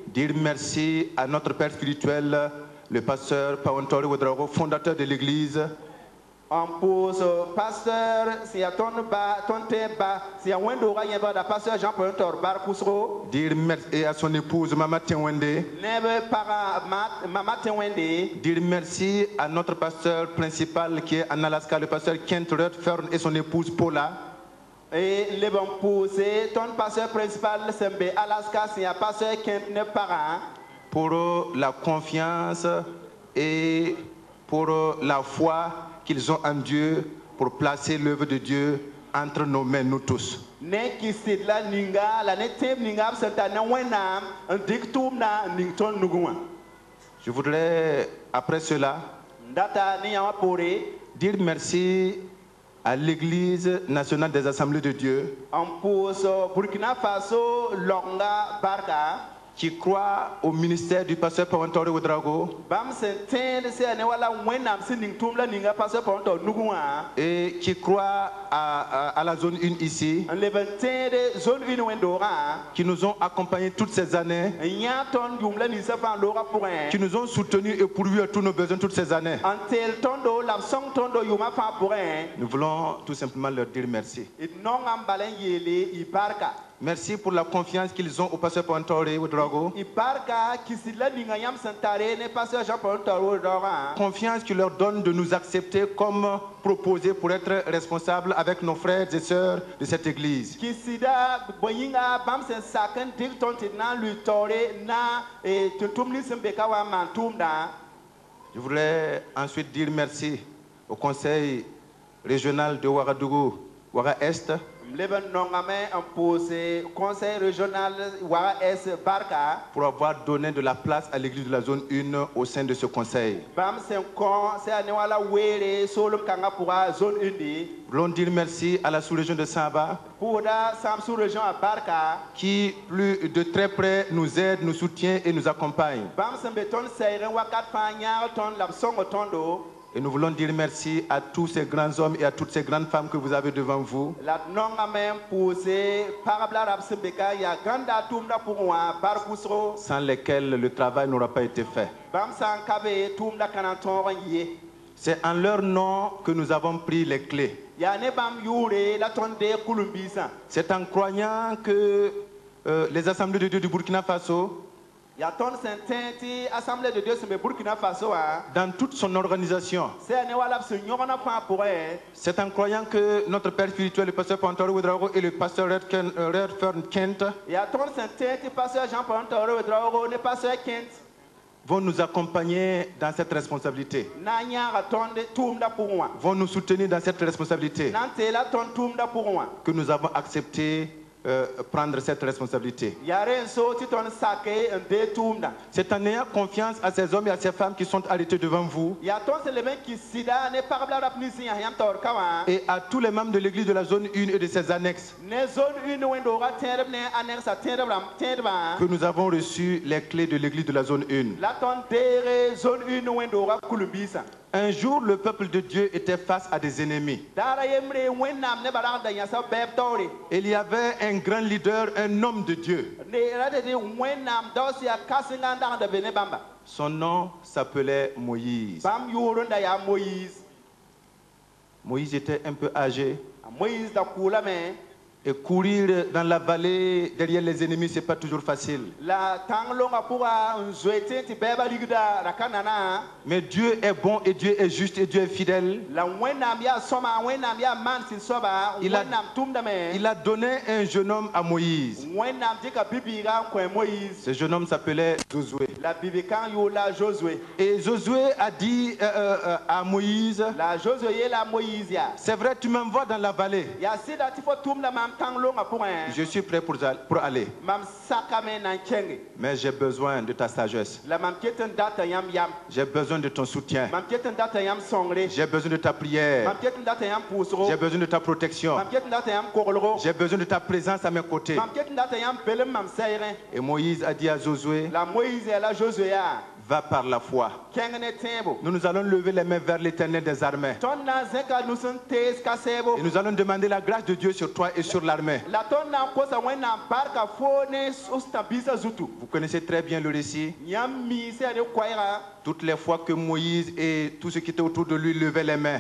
dire merci à notre père spirituel, le pasteur Pawantori Ouedraogo, fondateur de l'église. Pasteur, dire merci à son épouse Mama Tenwende. Dire merci à notre pasteur principal qui est en Alaska, le pasteur Kent Redfern et son épouse Paula. Et les bons posés, ton pasteur principal c'est Alaska, c'est un pasteur Kent ne para. Pour la confiance et pour la foi qu'ils ont en Dieu pour placer l'œuvre de Dieu entre nos mains, nous tous. Je voudrais, après cela, dire merci à l'Église nationale des Assemblées de Dieu qui croit au ministère du pasteur Pawantori Ouedraogo et qui croit à la zone 1 ici, qui nous ont accompagnés toutes ces années, qui nous ont soutenus et pourvus à tous nos besoins toutes ces années. Nous voulons tout simplement leur dire merci. Merci pour la confiance qu'ils ont au pasteur Pawantori Ouedraogo. Confiance qui leur donne de nous accepter comme proposés pour être responsables avec nos frères et sœurs de cette église. Je voudrais ensuite dire merci au conseil régional de Ouagadougou, Ouaga Est, conseil régional pour avoir donné de la place à l'église de la zone 1 au sein de ce conseil. Voulons dire merci à la sous-région de Samba qui plus de très près nous aide, nous soutient et nous accompagne. Et nous voulons dire merci à tous ces grands hommes et à toutes ces grandes femmes que vous avez devant vous, sans lesquels le travail n'aura pas été fait. C'est en leur nom que nous avons pris les clés. C'est en croyant que les assemblées de Dieu du Burkina Faso, dans toute son organisation, c'est en croyant que notre père spirituel, le pasteur Pawantori Ouedraogo et le pasteur Redfern Kent vont nous accompagner dans cette responsabilité, vont nous soutenir dans cette responsabilité que nous avons acceptée prendre cette responsabilité. C'est en ayant confiance à ces hommes et à ces femmes qui sont arrêtés devant vous et à tous les membres de l'église de la zone 1 et de ses annexes que nous avons reçu les clés de l'église de la zone 1. Un jour, le peuple de Dieu était face à des ennemis. Il y avait un grand leader, un homme de Dieu. Son nom s'appelait Moïse. Moïse était un peu âgé. Et courir dans la vallée derrière les ennemis, ce n'est pas toujours facile. Mais Dieu est bon et Dieu est juste et Dieu est fidèle. Il a donné un jeune homme à Moïse. Ce jeune homme s'appelait Josué. Et Josué a dit à Moïse, c'est vrai, tu m'envoies dans la vallée. Je suis prêt pour aller. Mais j'ai besoin de ta sagesse. J'ai besoin de ton soutien. J'ai besoin de ta prière. J'ai besoin de ta protection. J'ai besoin de ta présence à mes côtés. Et Moïse a dit à Josué, va par la foi. Nous allons lever les mains vers l'Éternel des armées. Et nous allons demander la grâce de Dieu sur toi et sur l'armée. Vous connaissez très bien le récit. Toutes les fois que Moïse et tout ce qui était autour de lui levaient les mains,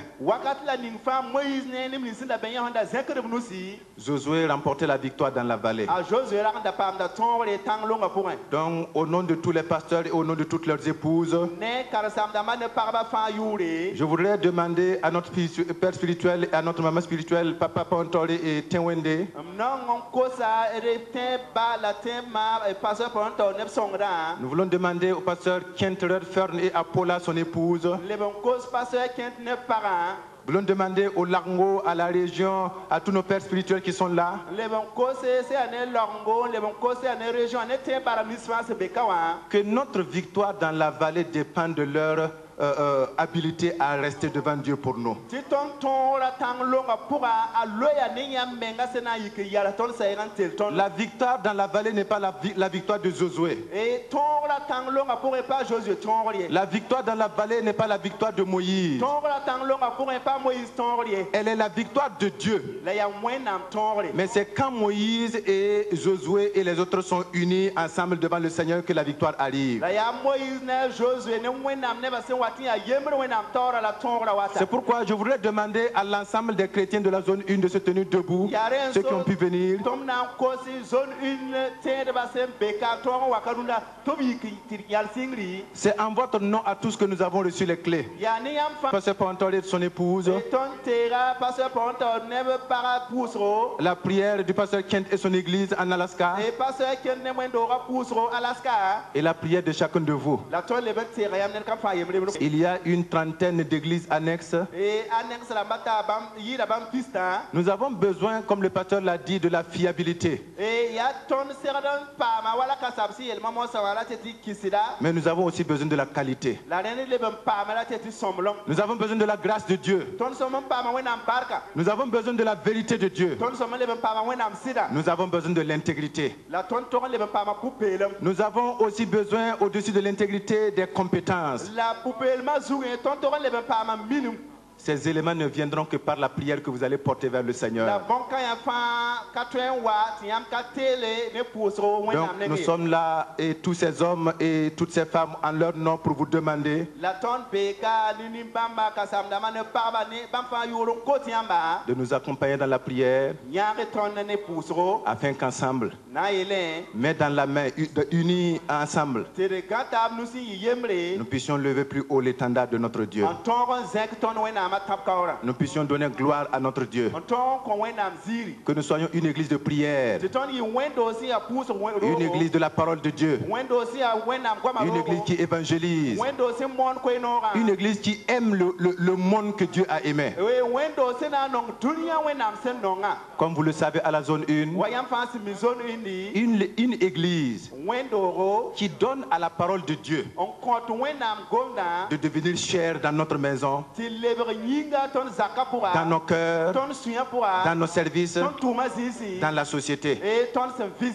Josué remportait la victoire dans la vallée. Donc, au nom de tous les pasteurs et au nom de toutes leurs épouses, je voudrais demander à notre père spirituel et à notre maman spirituelle, Papa Pontore et Tenwende, nous voulons demander au pasteur Kentred Fern et à Paula, son épouse. Nous voulons demander au Largo, à la région, à tous nos pères spirituels qui sont là, que notre victoire dans la vallée dépend de leur habilité à rester devant Dieu pour nous. La victoire dans la vallée n'est pas la victoire de Josué. La victoire dans la vallée n'est pas la victoire de Moïse. Elle est la victoire de Dieu. Mais c'est quand Moïse et Josué et les autres sont unis ensemble devant le Seigneur que la victoire arrive. C'est pourquoi je voudrais demander à l'ensemble des chrétiens de la zone 1 de se tenir debout, ceux qui ont pu venir. C'est en votre nom à tous que nous avons reçu les clés. Pasteur Pontore et son épouse, la prière du pasteur Kent et son église en Alaska, et la prière de chacun de vous. Il y a une trentaine d'églises annexes. Nous avons besoin, comme le pasteur l'a dit, de la fiabilité. Mais nous avons aussi besoin de la qualité. Nous avons besoin de la grâce de Dieu. Nous avons besoin de la vérité de Dieu. Nous avons besoin de l'intégrité. Nous avons aussi besoin, au-dessus de l'intégrité, des compétences. Ces éléments ne viendront que par la prière que vous allez porter vers le Seigneur. Donc nous sommes là, et tous ces hommes et toutes ces femmes en leur nom, pour vous demander de nous accompagner dans la prière, afin qu'ensemble, main dans la main, unis ensemble, nous puissions lever plus haut l'étendard de notre Dieu. nous puissions donner gloire à notre Dieu. Que nous soyons une église de prière, une église de la parole de Dieu, une église qui évangélise, une église qui aime le monde que Dieu a aimé. Comme vous le savez, à la zone 1, une église qui donne à la parole de Dieu de devenir chère dans notre maison, dans nos cœurs, dans nos services, dans la société,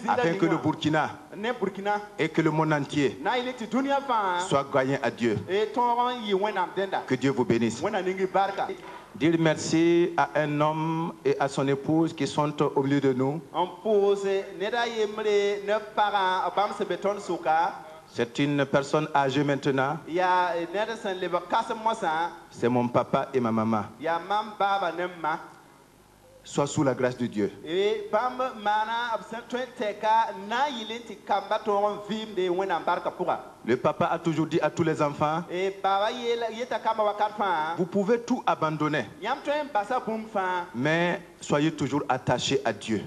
afin que le Burkina et que le monde entier soient gagnés à Dieu. Que Dieu vous bénisse. Dire merci à un homme et à son épouse qui sont au milieu de nous. C'est une personne âgée maintenant. C'est mon papa et ma maman. Sois sous la grâce de Dieu. Le papa a toujours dit à tous les enfants, vous pouvez tout abandonner, mais soyez toujours attachés à Dieu.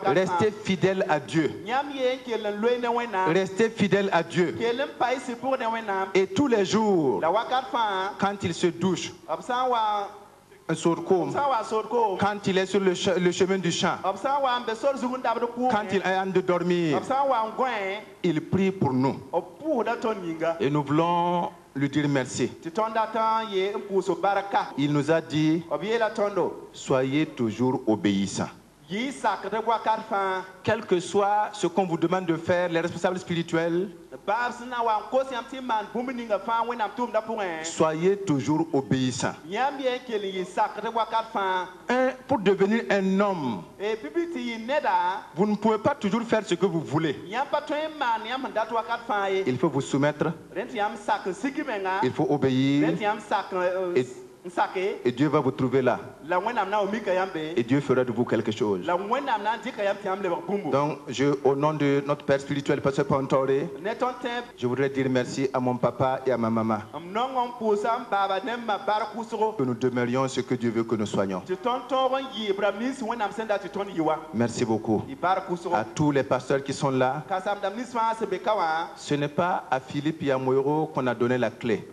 Restez fidèles à Dieu. Restez fidèles à Dieu. Et tous les jours, quand il se douche, quand il est sur le chemin du champ, quand il est en train de dormir, il prie pour nous. Et nous voulons lui dire merci. Il nous a dit, soyez toujours obéissants. Quel que soit ce qu'on vous demande de faire, les responsables spirituels, soyez toujours obéissants. Pour devenir un homme, vous ne pouvez pas toujours faire ce que vous voulez. Il faut vous soumettre. Il faut obéir. Et Dieu va vous trouver là. Et Dieu fera de vous quelque chose. Donc, au nom de notre Père spirituel, Pasteur Pantore, je voudrais dire merci à mon papa et à ma maman. Que nous demeurions ce que Dieu veut que nous soyons. Merci beaucoup. À tous les pasteurs qui sont là. Ce n'est pas à Philippe Yamoiro qu'on a donné la clé.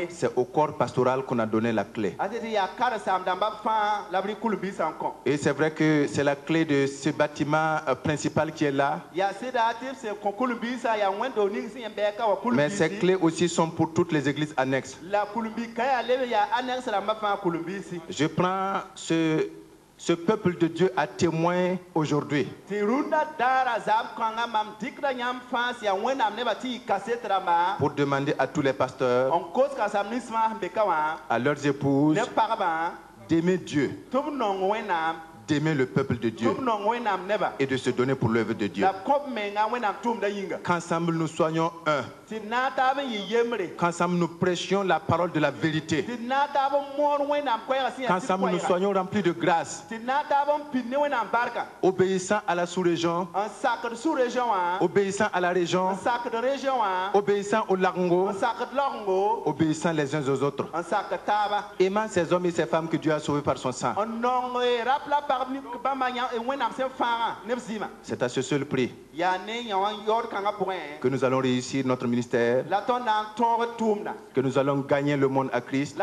C'est au corps pastoral qu'on a donné la clé. Et c'est vrai que c'est la clé de ce bâtiment principal qui est là. Mais ces clés aussi sont pour toutes les églises annexes. Je prends ce peuple de Dieu à témoin aujourd'hui. Pour demander à tous les pasteurs, à leurs épouses, d'aimer Dieu, d'aimer le peuple de Dieu et de se donner pour l'œuvre de Dieu. Qu'ensemble nous soyons un. Qu'ensemble nous prêchions la parole de la vérité. Qu'ensemble nous soyons remplis de grâce. Obéissant à la sous-région, obéissant à la région, obéissant au Larongo, obéissant les uns aux autres, aimant ces hommes et ces femmes que Dieu a sauvés par son sang. C'est à ce seul prix que nous allons réussir notre ministère, que nous allons gagner le monde à Christ,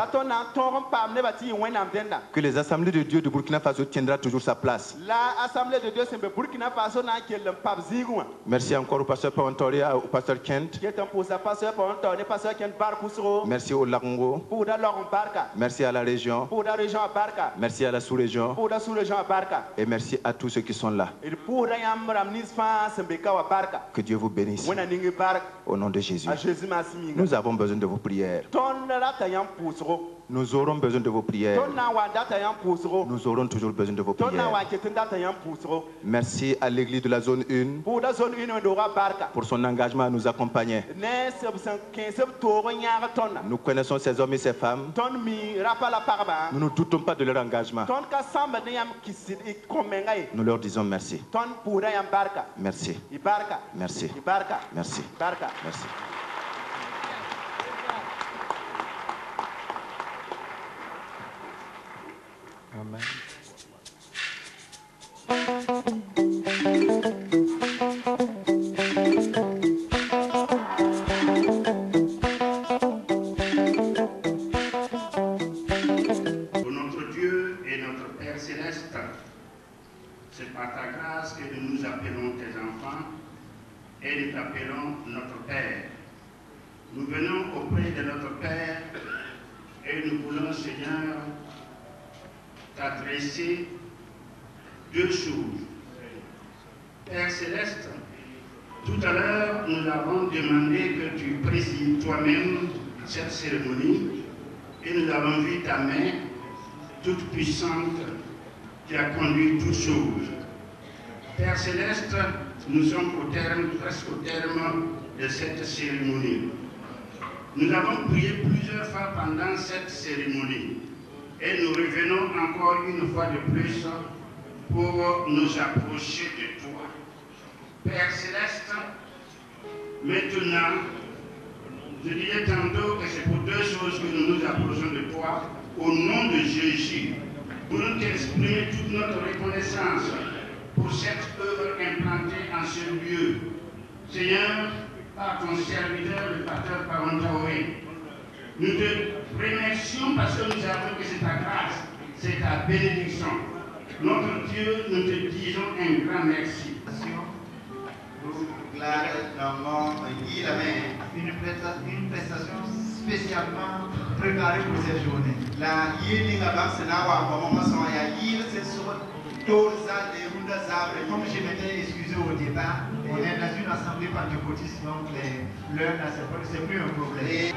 que les assemblées de Dieu de Burkina Faso tiendra toujours sa place. Merci encore au pasteur Pantoria, au pasteur Kent. Merci au Larongo. Merci à la région. Merci à la sous-région. Et merci à tous ceux qui sont là. Que Dieu vous bénisse. Au nom de Jésus. Nous avons besoin de vos prières. Nous aurons besoin de vos prières. Nous aurons toujours besoin de vos prières. Merci à l'église de la zone 1 pour son engagement à nous accompagner. Nous connaissons ces hommes et ces femmes. Nous ne doutons pas de leur engagement. Nous leur disons merci. Merci. Merci. Merci. Merci. de notre Père, et nous voulons, Seigneur, t'adresser deux choses. Père Céleste, tout à l'heure, nous avons demandé que tu présides toi-même cette cérémonie et nous avons vu ta main toute puissante qui a conduit toutes choses. Père Céleste, nous sommes presque au terme de cette cérémonie. Nous avons prié plusieurs fois pendant cette cérémonie et nous revenons encore une fois de plus pour nous approcher de toi. Père Céleste, maintenant, je disais tantôt que c'est pour deux choses que nous nous approchons de toi, au nom de Jésus, pour nous t'exprimer toute notre reconnaissance pour cette œuvre implantée en ce lieu. Seigneur, par ton serviteur, le pasteur Parontaoé, nous te remercions parce que nous savons que c'est ta grâce, c'est ta bénédiction. Notre Dieu, nous te disons un grand merci. Une prestation spécialement préparée pour cette journée. La yéli là-bas, c'est là où on va commencer à yéli, c'est sur comme je m'étais excusé au départ, on est dans une assemblée pentecôtiste, donc l'heure là, c'est plus un problème.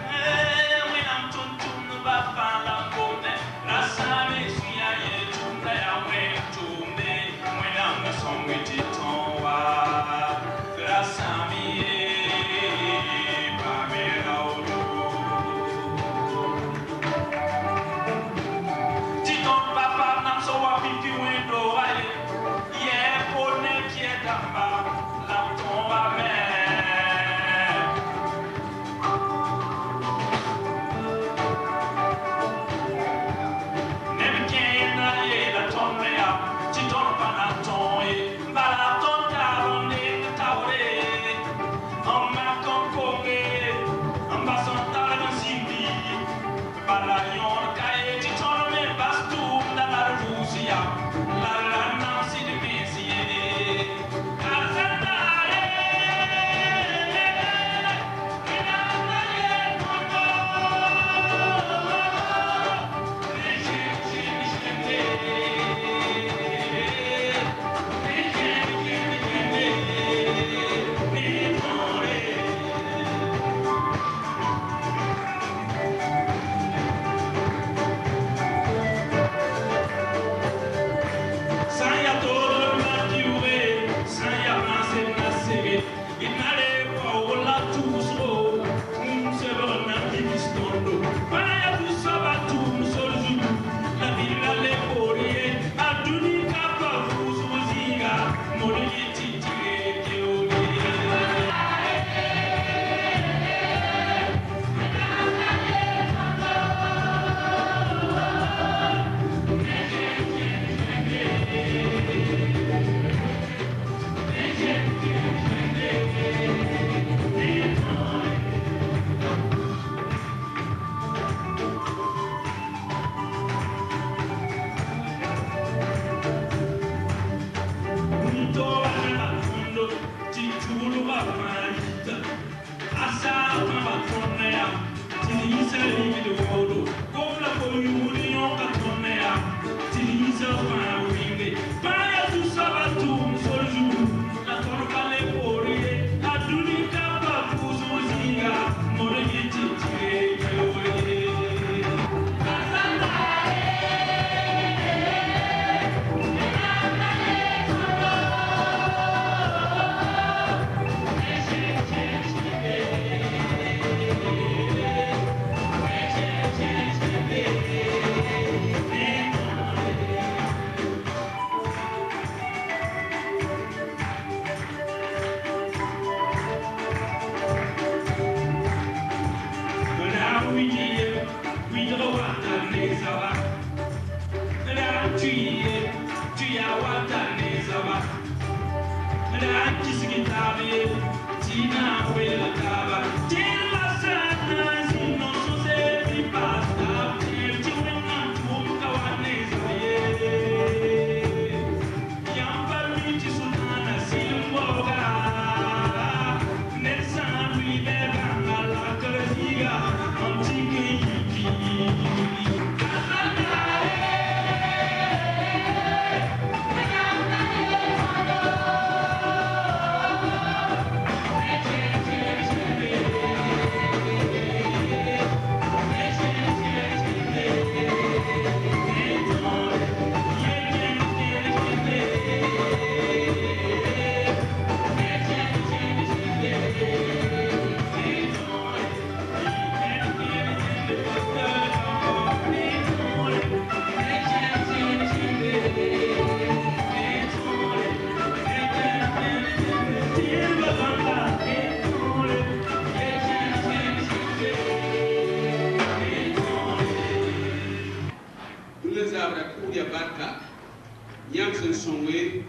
songwe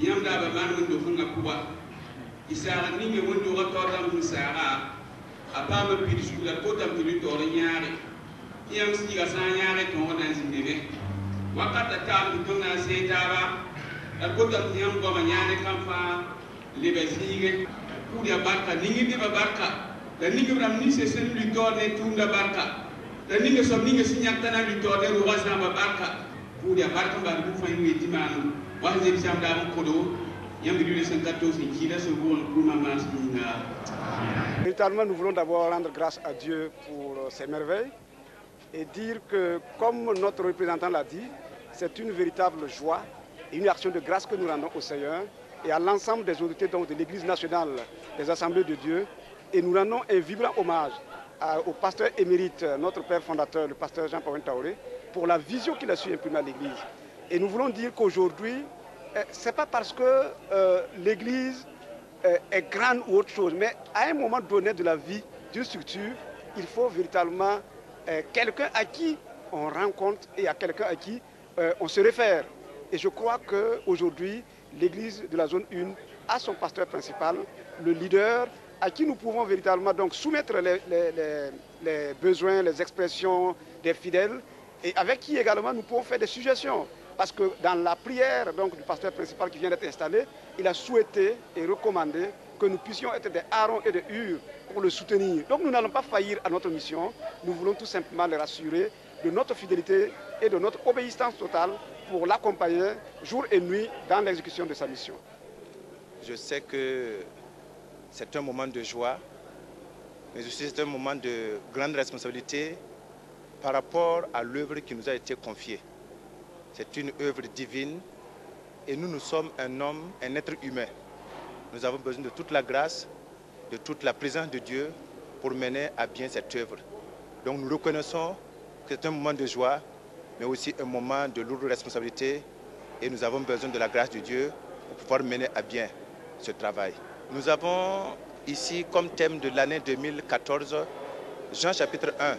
yam da ba man wando funga kuwa isara ninge wando ga totam fu sara apa ma pidi sula ko tam pidi to nyaare yam si ga sa nyaare to na zindebe wakata tam to na se taba al ko tam yam ko ma nyaane kam fa lebe sige ku dia barka ninge de barka da ninge ram ni se sen lu to ne tunda barka da ninge som ninge sinyak tana lu to ne ro wasa ba barka ku dia barka ba du fa ni timanu wa ze sam da ko do. Véritablement, nous voulons d'abord rendre grâce à Dieu pour ces merveilles et dire que, comme notre représentant l'a dit, c'est une véritable joie et une action de grâce que nous rendons au Seigneur et à l'ensemble des autorités de l'Église nationale des Assemblées de Dieu. Et nous rendons un vibrant hommage au pasteur émérite, notre père fondateur, le pasteur Jean-Paul Taoré, pour la vision qu'il a su imprimer à l'Église. Et nous voulons dire qu'aujourd'hui, ce n'est pas parce que l'Église est grande ou autre chose, mais à un moment donné de la vie d'une structure, il faut véritablement quelqu'un à qui on rend compte et à quelqu'un à qui on se réfère. Et je crois qu'aujourd'hui, l'Église de la zone 1 a son pasteur principal, le leader, à qui nous pouvons véritablement donc soumettre les besoins, les expressions des fidèles, et avec qui également nous pouvons faire des suggestions. Parce que dans la prière donc, du pasteur principal qui vient d'être installé, il a souhaité et recommandé que nous puissions être des Aaron et des Hur pour le soutenir. Donc nous n'allons pas faillir à notre mission, nous voulons tout simplement les rassurer de notre fidélité et de notre obéissance totale pour l'accompagner jour et nuit dans l'exécution de sa mission. Je sais que c'est un moment de joie, mais aussi c'est un moment de grande responsabilité par rapport à l'œuvre qui nous a été confiée. C'est une œuvre divine et nous sommes un homme, un être humain. Nous avons besoin de toute la grâce, de toute la présence de Dieu pour mener à bien cette œuvre. Donc nous reconnaissons que c'est un moment de joie, mais aussi un moment de lourde responsabilité et nous avons besoin de la grâce de Dieu pour pouvoir mener à bien ce travail. Nous avons ici comme thème de l'année 2014, Jean chapitre 1,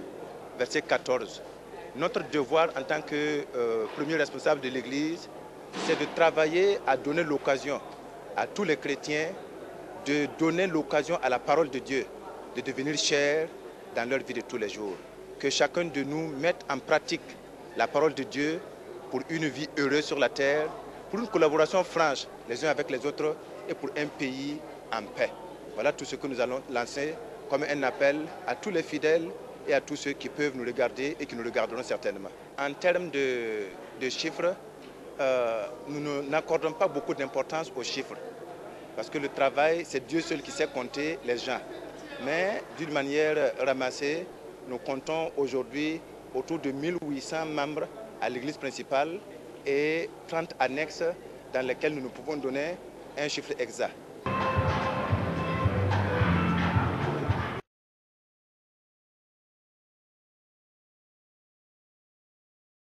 verset 14. Notre devoir en tant que premier responsable de l'Église, c'est de travailler à donner l'occasion à tous les chrétiens de donner l'occasion à la parole de Dieu de devenir chère dans leur vie de tous les jours. Que chacun de nous mette en pratique la parole de Dieu pour une vie heureuse sur la terre, pour une collaboration franche les uns avec les autres et pour un pays en paix. Voilà tout ce que nous allons lancer comme un appel à tous les fidèles et à tous ceux qui peuvent nous regarder et qui nous regarderont certainement. En termes de chiffres, nous n'accordons pas beaucoup d'importance aux chiffres parce que le travail, c'est Dieu seul qui sait compter les gens. Mais d'une manière ramassée, nous comptons aujourd'hui autour de 1800 membres à l'église principale et 30 annexes dans lesquelles nous pouvons donner un chiffre exact.